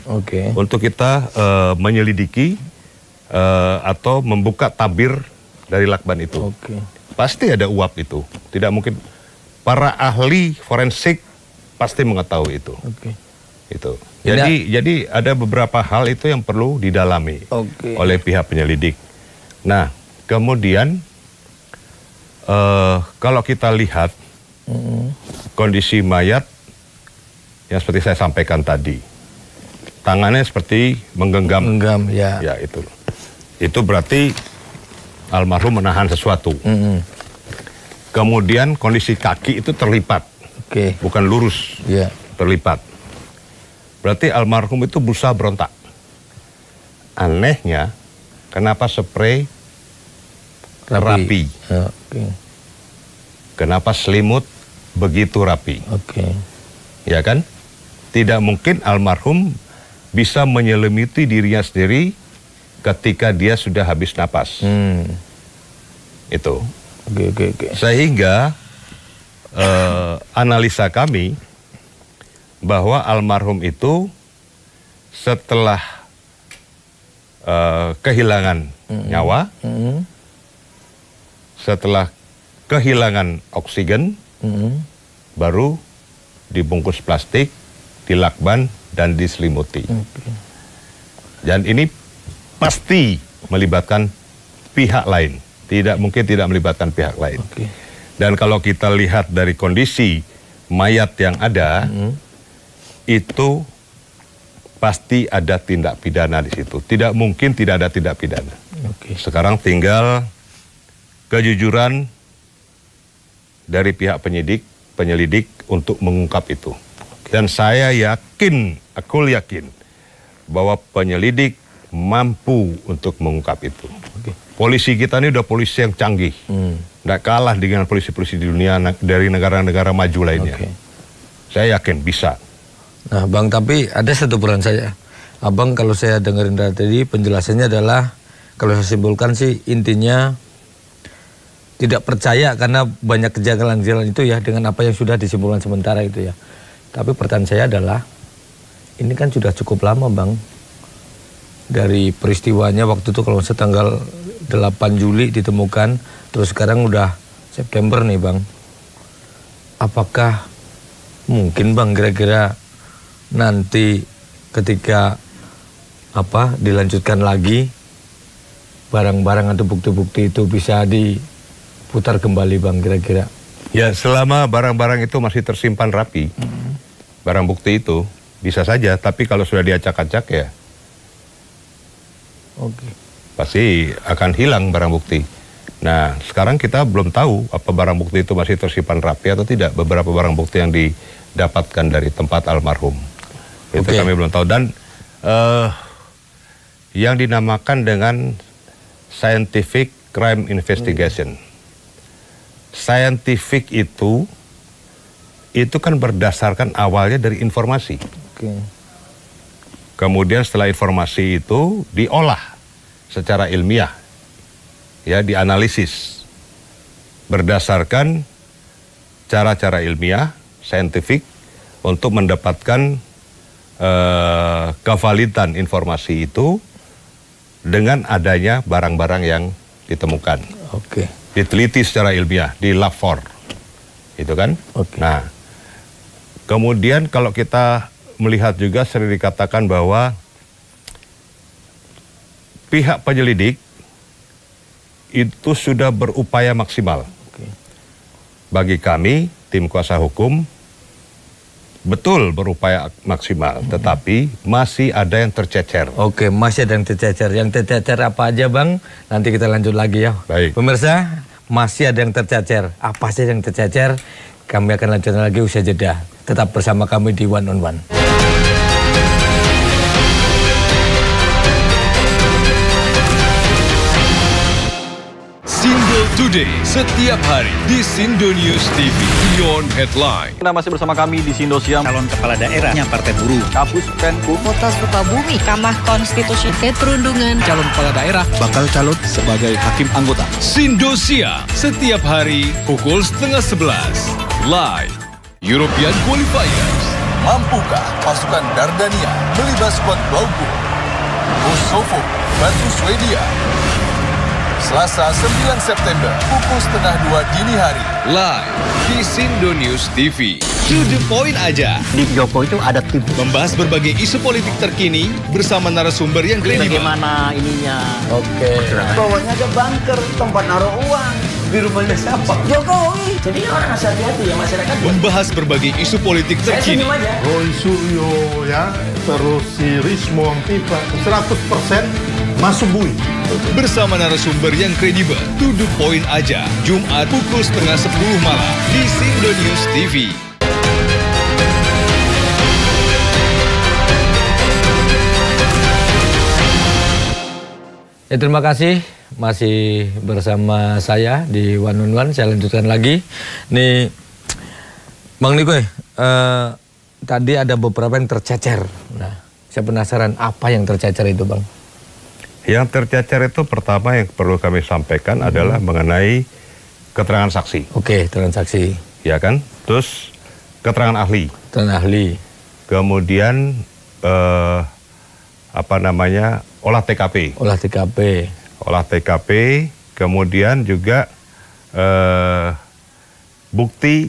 untuk kita menyelidiki atau membuka tabir dari lakban itu. Pasti ada uap itu. Tidak mungkin. Para ahli forensik pasti mengetahui itu. Itu. Jadi ada beberapa hal itu yang perlu didalami oleh pihak penyelidik. Nah, kemudian kalau kita lihat kondisi mayat yang seperti saya sampaikan tadi, tangannya seperti menggenggam. Ya itu. Itu berarti almarhum menahan sesuatu. Kemudian kondisi kaki itu terlipat, bukan lurus, terlipat. Berarti almarhum itu berusaha berontak. Anehnya, kenapa spray rapi? Kenapa selimut begitu rapi? Ya kan? Tidak mungkin almarhum bisa menyelimuti dirinya sendiri ketika dia sudah habis napas. Itu. Sehingga analisa kami bahwa almarhum itu setelah kehilangan nyawa, setelah kehilangan oksigen, baru dibungkus plastik, dilakban, dan diselimuti. Dan ini pasti melibatkan pihak lain. Tidak mungkin tidak melibatkan pihak lain. Dan kalau kita lihat dari kondisi mayat yang ada, itu pasti ada tindak pidana di situ. Tidak mungkin tidak ada tindak pidana. Sekarang tinggal kejujuran dari pihak penyelidik untuk mengungkap itu. Dan saya yakin, aku yakin bahwa penyelidik mampu untuk mengungkap itu. Polisi kita ini udah polisi yang canggih, nggak kalah dengan polisi-polisi di dunia dari negara-negara maju lainnya. Saya yakin bisa. Nah, Bang, tapi ada satu peran saya. Abang kalau saya dengerin dari tadi penjelasannya adalah, kalau saya simpulkan sih intinya tidak percaya karena banyak kejanggalan-kejanggalan itu ya dengan apa yang sudah disimpulkan sementara itu ya. Tapi pertanyaan saya adalah, ini kan sudah cukup lama, Bang, dari peristiwanya waktu itu kalau tanggal 8 Juli ditemukan, terus sekarang udah September nih, Bang. Apakah mungkin, Bang, kira-kira nanti ketika dilanjutkan lagi barang-barang atau bukti-bukti itu bisa diputar kembali, Bang, kira-kira? Ya, selama barang-barang itu masih tersimpan rapi, barang bukti itu bisa saja, tapi kalau sudah diacak-acak ya, pasti akan hilang barang bukti. Nah, sekarang kita belum tahu apa barang bukti itu masih tersimpan rapi atau tidak. Beberapa barang bukti yang didapatkan dari tempat almarhum, itu kami belum tahu. Dan yang dinamakan dengan Scientific Crime Investigation. Scientific itu kan berdasarkan awalnya dari informasi. Kemudian setelah informasi itu diolah secara ilmiah, ya, dianalisis berdasarkan cara-cara ilmiah, saintifik, untuk mendapatkan kevalidan informasi itu dengan adanya barang-barang yang ditemukan. Diteliti secara ilmiah di lab 4, itu kan? Nah, kemudian kalau kita melihat juga sering dikatakan bahwa pihak penyelidik itu sudah berupaya maksimal. Bagi kami, tim kuasa hukum, betul berupaya maksimal, tetapi masih ada yang tercecer. Masih ada yang tercecer. Yang tercecer apa aja, Bang? Nanti kita lanjut lagi ya. Baik. Pemirsa, masih ada yang tercecer. Apa sih yang tercecer? Kami akan lanjutkan lagi usai jeda. Tetap bersama kami di One on One. Sindo Today, setiap hari di Sindo News TV, Beyond Headline. Anda masih bersama kami di Sindo Siang. Calon kepala daerahnya Partai Buruh, Kapus Penkum, Kota Sukabumi, Mahkamah Konstitusi, Perundungan, calon kepala daerah, bakal calon sebagai hakim anggota. Sindo Siang, setiap hari pukul 10:30. Live, European Qualifiers. Mampukah pasukan Dardania melibas skuad Blauku? Kosovo bantu Swedia. Selasa 9 September pukul 1:30 dini hari. Live di Sindo News TV. To the point aja. Di Jokowi itu ada tim. Membahas berbagai isu politik terkini bersama narasumber yang kredibel. Bagaimana ininya? Bawahnya ada bunker, tempat naruh uang. Di rumahnya siapa? Jokowi. Jadi orang harus hati-hati ya masyarakat. Membahas berbagai isu politik terkini. Roy Suryo ya, terus si Rismo Pipa 100% masuk bui. Bersama narasumber yang kredibel, to the point aja. Jumat pukul 9:30 malam di Sindo News TV. Terima kasih masih bersama saya di One on One. Saya lanjutkan lagi. Nih, Bang Niko, tadi ada beberapa yang tercecer. Nah, saya penasaran apa yang tercecer itu, Bang? Yang tercecer itu pertama yang perlu kami sampaikan adalah mengenai keterangan saksi. Keterangan saksi. Ya kan? Terus keterangan ahli. Keterangan ahli. Kemudian olah TKP. Olah TKP. Olah TKP, kemudian juga bukti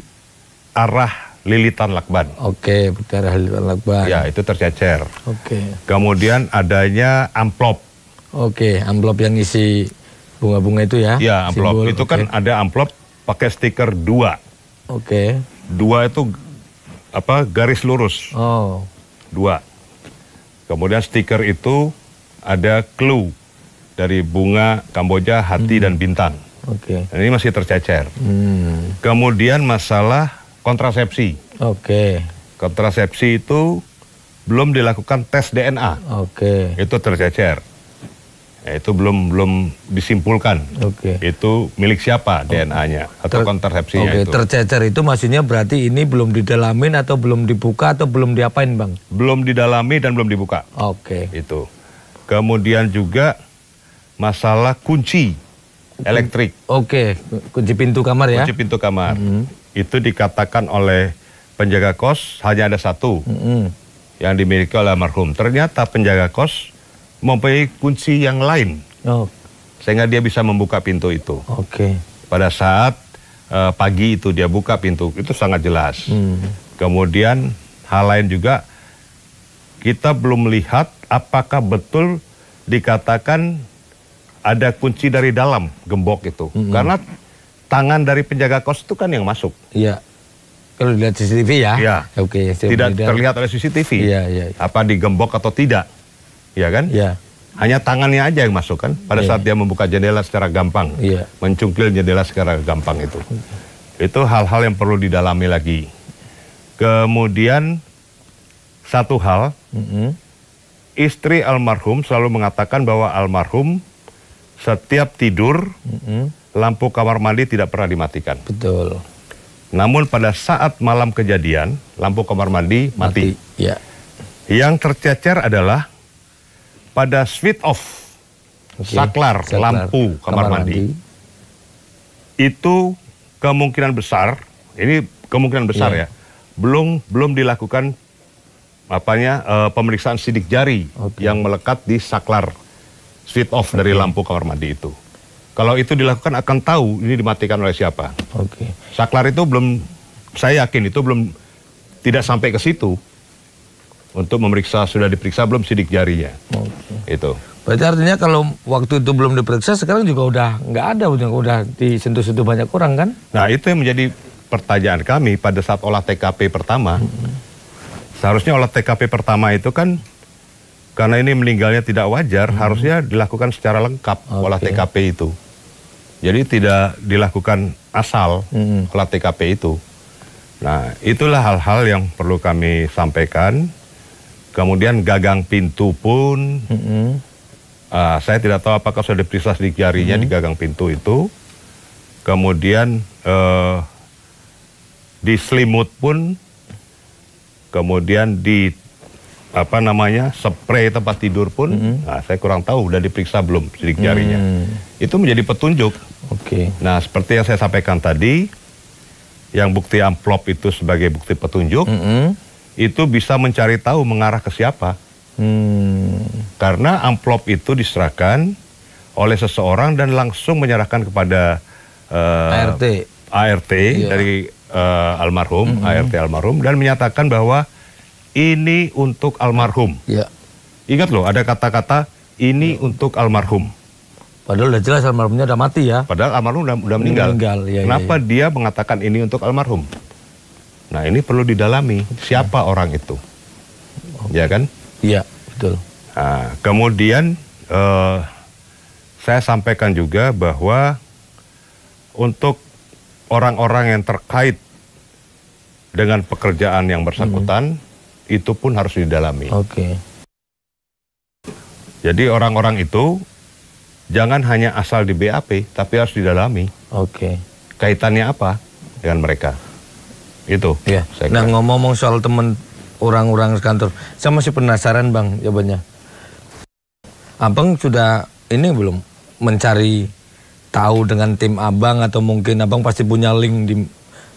arah lilitan lakban. Bukti arah lilitan lakban. Ya, itu tercecer. Kemudian adanya amplop. Amplop yang isi bunga-bunga itu ya? Ya, amplop. Simbol, itu kan ada amplop pakai stiker 2. 2 itu garis lurus. 2. Kemudian stiker itu ada clue dari bunga Kamboja, hati dan bintang. Dan ini masih tercecer. Kemudian masalah kontrasepsi. Kontrasepsi itu belum dilakukan tes DNA. Itu tercecer. Itu belum disimpulkan. Itu milik siapa DNA-nya atau kontrasepsinya itu. Tercecer itu maksudnya berarti ini belum didalamin atau belum dibuka atau belum diapain, Bang? Belum didalami dan belum dibuka. Itu. Kemudian juga masalah kunci elektrik. Kunci pintu kamar ya? Kunci pintu kamar. Itu dikatakan oleh penjaga kos hanya ada 1 yang dimiliki oleh almarhum. Ternyata penjaga kos mempunyai kunci yang lain, sehingga dia bisa membuka pintu itu. Pada saat pagi itu dia buka pintu, itu sangat jelas. Kemudian hal lain juga, kita belum melihat apakah betul dikatakan ada kunci dari dalam gembok itu. Karena tangan dari penjaga kos itu kan yang masuk. Iya. Kalau dilihat CCTV ya. Iya. Oke. Tidak terlihat oleh CCTV. Iya. Apa digembok atau tidak. Iya kan? Iya. Hanya tangannya aja yang masuk kan. Pada saat dia membuka jendela secara gampang. Iya. Mencungkil jendela secara gampang itu. Itu hal-hal yang perlu didalami lagi. Kemudian satu hal, istri almarhum selalu mengatakan bahwa almarhum setiap tidur, lampu kamar mandi tidak pernah dimatikan. Betul. Namun pada saat malam kejadian, lampu kamar mandi mati. Ya. Yang tercecer adalah pada switch off, saklar lampu kamar mandi. Itu kemungkinan besar, ini kemungkinan besar ya, belum dilakukan pemeriksaan sidik jari yang melekat di saklar switch off dari lampu kamar mandi itu. Kalau itu dilakukan akan tahu ini dimatikan oleh siapa. Saklar itu belum, saya yakin itu belum, tidak sampai ke situ untuk memeriksa, sudah diperiksa belum sidik jarinya. Itu. Berarti artinya kalau waktu itu belum diperiksa, sekarang juga udah nggak ada, udah disentuh-sentuh banyak orang kan? Nah itu yang menjadi pertanyaan kami pada saat olah TKP pertama. Seharusnya olah TKP pertama itu kan, karena ini meninggalnya tidak wajar, harusnya dilakukan secara lengkap olah TKP itu. Jadi tidak dilakukan asal olah TKP itu. Nah itulah hal-hal yang perlu kami sampaikan. Kemudian gagang pintu pun, saya tidak tahu apakah sudah diperiksa sidik jarinya di gagang pintu itu. Kemudian di selimut pun, kemudian di spray tempat tidur pun, nah, saya kurang tahu udah diperiksa belum sidik jarinya. Itu menjadi petunjuk. Nah seperti yang saya sampaikan tadi, yang bukti amplop itu sebagai bukti petunjuk, itu bisa mencari tahu mengarah ke siapa. Karena amplop itu diserahkan oleh seseorang dan langsung menyerahkan kepada ART dari almarhum, ART almarhum, dan menyatakan bahwa ini untuk almarhum. Ingat loh, ada kata-kata ini untuk almarhum. Padahal udah jelas almarhumnya udah mati ya. Padahal almarhum udah meninggal. Kenapa dia mengatakan ini untuk almarhum? Nah ini perlu didalami, siapa orang itu, ya kan? Iya, betul. Nah, kemudian saya sampaikan juga bahwa untuk orang-orang yang terkait dengan pekerjaan yang bersangkutan, itu pun harus didalami. Jadi orang-orang itu jangan hanya asal di BAP, tapi harus didalami. Kaitannya apa dengan mereka? Itu. Nah ngomong-ngomong soal teman orang-orang kantor, saya masih penasaran Bang jawabannya. Abang sudah ini belum mencari tahu dengan tim Abang, atau mungkin Abang pasti punya link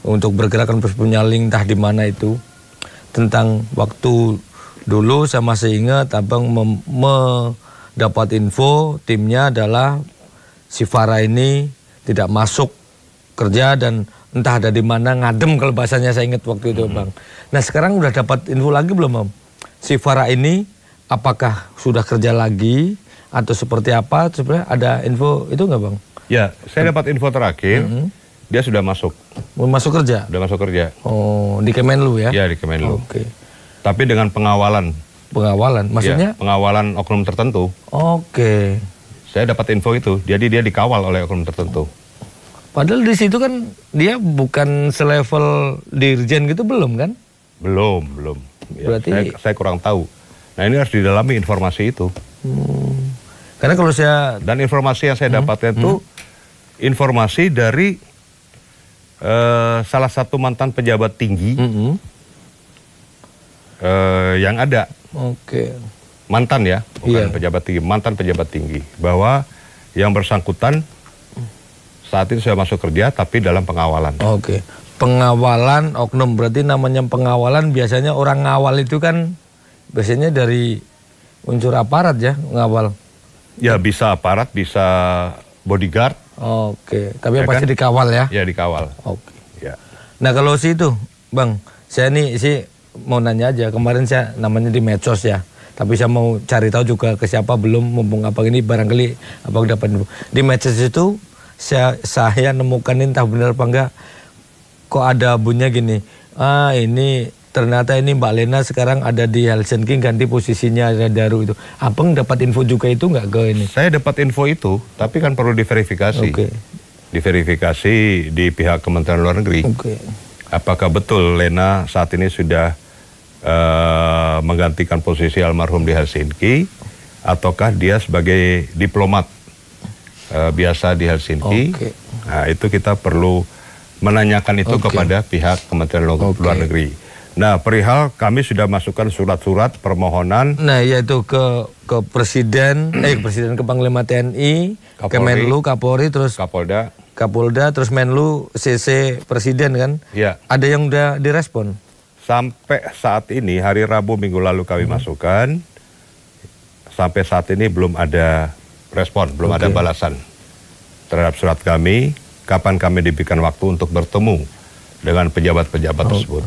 untuk bergerak, kan pasti punya link entah di mana itu, tentang waktu dulu saya masih ingat Abang mendapat info timnya adalah si Farah ini tidak masuk kerja dan entah ada di mana, ngadem kalau bahasanya saya ingat waktu itu Bang. Nah sekarang udah dapat info lagi belum Bang? Si Farah ini apakah sudah kerja lagi atau seperti apa? Sebenarnya ada info itu nggak Bang? Ya, saya dapat info terakhir, dia sudah masuk. Masuk kerja? Sudah masuk kerja. Oh, di Kemenlu ya? Ya, di Kemenlu. Tapi dengan pengawalan. Pengawalan? Maksudnya? Ya, pengawalan oknum tertentu. Saya dapat info itu, jadi dia dikawal oleh oknum tertentu. Padahal di situ kan dia bukan selevel dirjen gitu, belum kan? Belum. Ya, berarti saya kurang tahu. Nah ini harus didalami informasi itu. Karena kalau saya... Dan informasi yang saya dapatkan itu informasi dari salah satu mantan pejabat tinggi yang ada. Mantan ya, bukan pejabat tinggi, mantan pejabat tinggi. Bahwa yang bersangkutan saat itu saya masuk kerja tapi dalam pengawalan. Pengawalan oknum, berarti namanya pengawalan biasanya orang ngawal itu kan biasanya dari unsur aparat ya, ngawal. Ya bisa aparat, bisa bodyguard. Tapi yang pasti dikawal ya? Ya dikawal. Ya. Nah kalau si itu Bang, saya nih mau nanya aja, kemarin saya namanya di medsos ya, tapi saya mau cari tahu juga ke siapa belum, mumpung Abang ini barangkali Abang dapat info. Di medsos itu saya nemukan entah benar apa enggak, kok ada bunyinya gini, ini ternyata ini Mbak Lena sekarang ada di Helsinki ganti posisinya Arya Daru itu. Abang dapat info juga itu nggak ke ini? Saya dapat info itu, tapi kan perlu diverifikasi. Diverifikasi di pihak Kementerian Luar Negeri. Apakah betul Lena saat ini sudah menggantikan posisi almarhum di Helsinki, ataukah dia sebagai diplomat biasa di Helsinki? Nah, itu kita perlu menanyakan itu kepada pihak Kementerian Luar Negeri. Nah, perihal kami sudah masukkan surat-surat permohonan. Nah, yaitu ke Presiden, ke Panglima TNI, ke Menlu, Kapolri, terus Kapolda, terus Menlu, CC Presiden kan? Ya. Ada yang udah direspon? Sampai saat ini, hari Rabu minggu lalu kami masukkan, sampai saat ini belum ada respon, belum ada balasan terhadap surat kami. Kapan kami diberikan waktu untuk bertemu dengan pejabat-pejabat tersebut.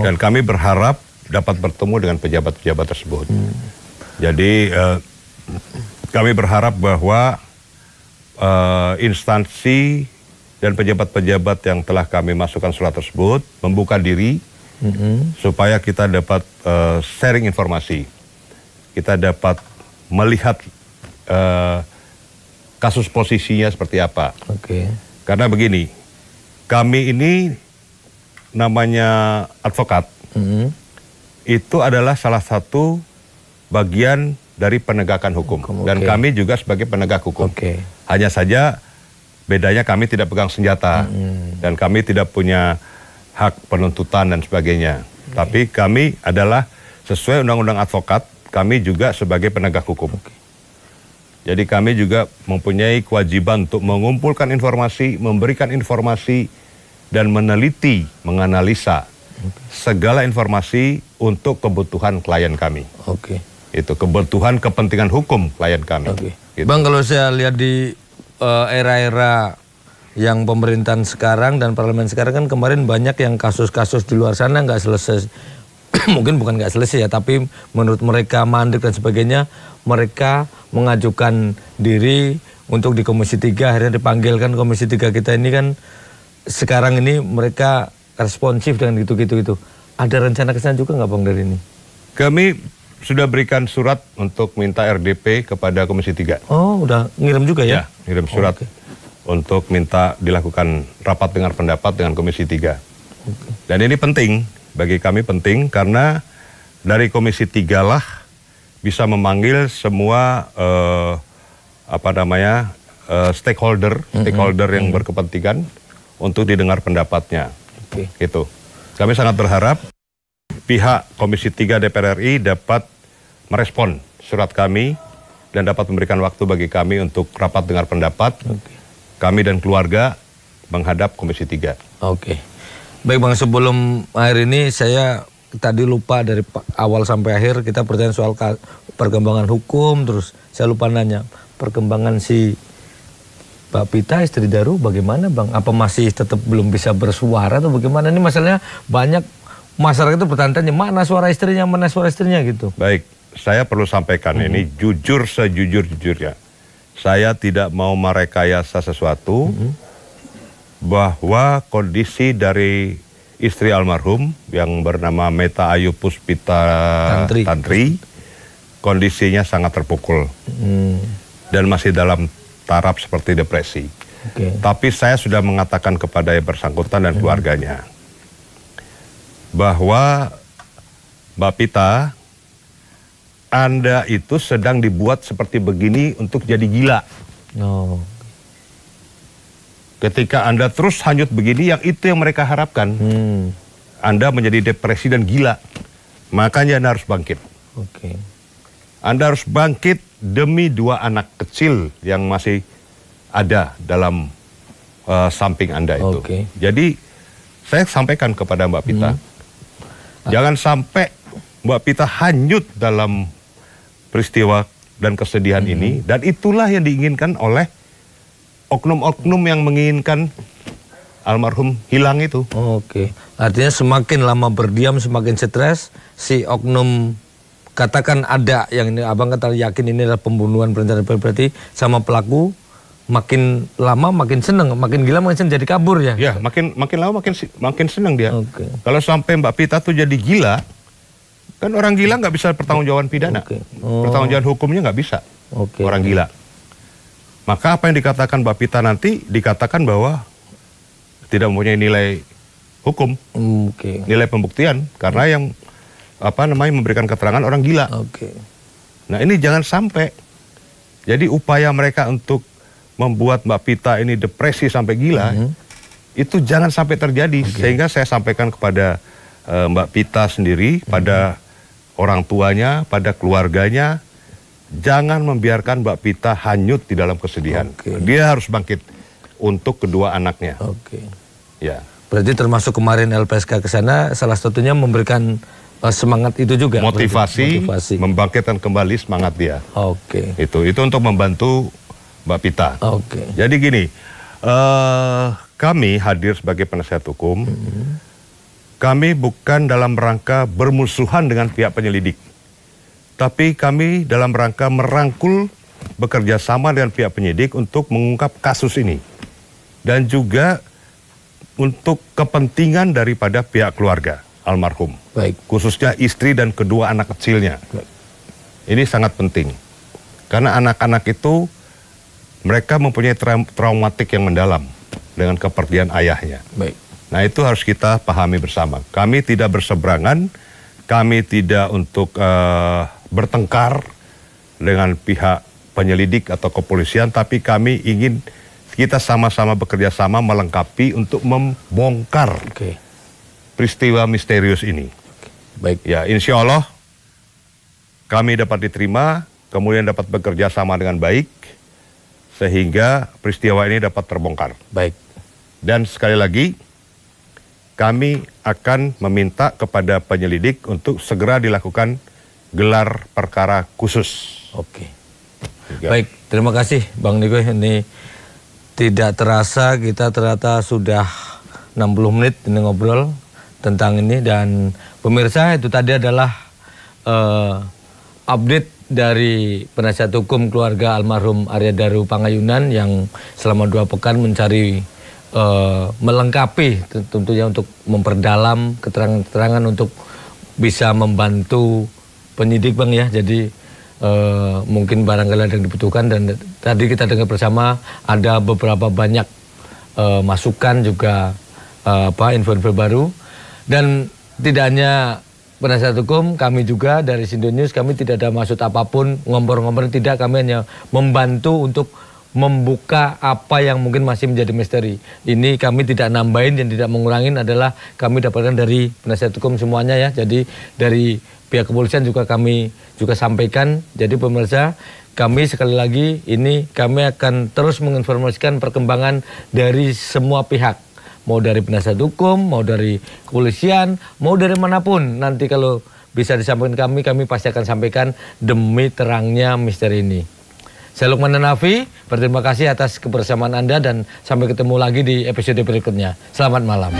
Dan kami berharap dapat bertemu dengan pejabat-pejabat tersebut. Jadi kami berharap bahwa instansi dan pejabat-pejabat yang telah kami masukkan surat tersebut membuka diri supaya kita dapat sharing informasi. Kita dapat melihat kasus posisinya seperti apa. Karena begini, kami ini namanya advokat, itu adalah salah satu bagian dari penegakan hukum. Dan kami juga sebagai penegak hukum. Hanya saja bedanya kami tidak pegang senjata. Dan kami tidak punya hak penuntutan dan sebagainya. Tapi kami adalah sesuai undang-undang advokat, kami juga sebagai penegak hukum. Jadi kami juga mempunyai kewajiban untuk mengumpulkan informasi, memberikan informasi, dan meneliti, menganalisa segala informasi untuk kebutuhan klien kami. Itu kebutuhan kepentingan hukum klien kami. Gitu. Bang, kalau saya lihat di era-era yang pemerintahan sekarang dan parlemen sekarang kan kemarin banyak yang kasus-kasus di luar sana nggak selesai. Mungkin bukan nggak selesai ya, tapi menurut mereka mandek dan sebagainya, mereka mengajukan diri untuk di Komisi 3, akhirnya dipanggilkan Komisi 3 kita ini kan sekarang ini mereka responsif dengan gitu-gitu. Ada rencana kesana juga nggak Bang dari ini? Kami sudah berikan surat untuk minta RDP kepada Komisi 3. Oh, udah ngirim juga ya? Ya, ngirim surat untuk minta dilakukan rapat dengar pendapat dengan Komisi 3. Dan ini penting, bagi kami penting karena dari Komisi 3 lah bisa memanggil semua stakeholder yang berkepentingan untuk didengar pendapatnya. Gitu. Kami sangat berharap pihak Komisi 3 DPR RI dapat merespon surat kami dan dapat memberikan waktu bagi kami untuk rapat dengar pendapat kami dan keluarga menghadap Komisi 3. Baik Bang, sebelum akhir ini saya tadi lupa dari awal sampai akhir kita bertanya soal perkembangan hukum, terus saya lupa nanya perkembangan si Mbak Pita istri Daru bagaimana Bang? Apa masih tetap belum bisa bersuara atau bagaimana? Ini masalahnya banyak masyarakat itu bertanya mana suara istrinya gitu. Baik, saya perlu sampaikan ini jujur sejujur-jujurnya. Saya tidak mau merekayasa sesuatu bahwa kondisi dari istri almarhum yang bernama Meta Ayu Puspita Tantri kondisinya sangat terpukul dan masih dalam taraf seperti depresi. Tapi saya sudah mengatakan kepada yang bersangkutan dan keluarganya bahwa Mbak Pita, Anda itu sedang dibuat seperti begini untuk jadi gila. Ketika Anda terus hanyut begini, yang itu yang mereka harapkan. Anda menjadi depresi dan gila. Makanya Anda harus bangkit. Anda harus bangkit demi 2 anak kecil yang masih ada dalam samping Anda itu. Jadi saya sampaikan kepada Mbak Pita, jangan sampai Mbak Pita hanyut dalam peristiwa dan kesedihan ini, dan itulah yang diinginkan oleh oknum-oknum yang menginginkan almarhum hilang itu. Artinya semakin lama berdiam semakin stres, si oknum katakan ada yang ini abang kata yakin ini adalah pembunuhan berencana, berarti sama pelaku makin lama makin seneng, makin gila makin seneng, jadi kabur ya? Ya, makin lama makin seneng dia. Kalau sampai Mbak Pita tuh jadi gila, kan orang gila nggak bisa pertanggungjawaban pidana, pertanggungjawaban hukumnya nggak bisa. Orang gila. Maka apa yang dikatakan Mbak Pita nanti dikatakan bahwa tidak mempunyai nilai hukum, nilai pembuktian, karena yang memberikan keterangan orang gila. Nah ini jangan sampai. Jadi upaya mereka untuk membuat Mbak Pita ini depresi sampai gila, itu jangan sampai terjadi. Sehingga saya sampaikan kepada Mbak Pita sendiri, pada orang tuanya, pada keluarganya, jangan membiarkan Mbak Pita hanyut di dalam kesedihan. Dia harus bangkit untuk kedua anaknya. Ya. Berarti termasuk kemarin LPSK ke sana, salah satunya memberikan semangat itu juga. Motivasi, membangkitkan kembali semangat dia. Itu untuk membantu Mbak Pita. Jadi gini, kami hadir sebagai penasihat hukum. Kami bukan dalam rangka bermusuhan dengan pihak penyelidik, tapi kami dalam rangka merangkul, bekerja sama dengan pihak penyidik untuk mengungkap kasus ini. Dan juga untuk kepentingan daripada pihak keluarga almarhum. Khususnya istri dan kedua anak kecilnya. Ini sangat penting. Karena anak-anak itu, mereka mempunyai traumatik yang mendalam dengan kepergian ayahnya. Nah itu harus kita pahami bersama. Kami tidak berseberangan, kami tidak untuk bertengkar dengan pihak penyelidik atau kepolisian, tapi kami ingin kita sama-sama bekerja sama melengkapi untuk membongkar peristiwa misterius ini. Ya, insya Allah kami dapat diterima, kemudian dapat bekerja sama dengan baik, sehingga peristiwa ini dapat terbongkar. Dan sekali lagi, kami akan meminta kepada penyelidik untuk segera dilakukan gelar perkara khusus. Baik, terima kasih Bang Niko. Ini tidak terasa kita ternyata sudah 60 menit ini ngobrol tentang ini. Dan pemirsa, itu tadi adalah update dari penasihat hukum keluarga almarhum Arya Daru Pangayunan yang selama 2 pekan mencari melengkapi tentunya untuk memperdalam keterangan-keterangan untuk bisa membantu penyidik Bang ya. Jadi mungkin barangkali ada yang dibutuhkan, dan tadi kita dengar bersama ada beberapa banyak masukan juga info-info baru. Dan tidak hanya penasihat hukum, kami juga dari Sindo News, kami tidak ada maksud apapun, ngompor-ngompor tidak, kami hanya membantu untuk membuka apa yang mungkin masih menjadi misteri. Ini kami tidak nambahin dan tidak mengurangin, adalah kami dapatkan dari penasihat hukum semuanya ya. Jadi dari pihak kepolisian juga kami juga sampaikan. Jadi pemirsa, kami sekali lagi ini kami akan terus menginformasikan perkembangan dari semua pihak. Mau dari penasihat hukum, mau dari kepolisian, mau dari manapun. Nanti kalau bisa disampaikan kami pasti akan sampaikan demi terangnya misteri ini. Saya Lukman Hanafi, berterima kasih atas kebersamaan Anda dan sampai ketemu lagi di episode berikutnya. Selamat malam.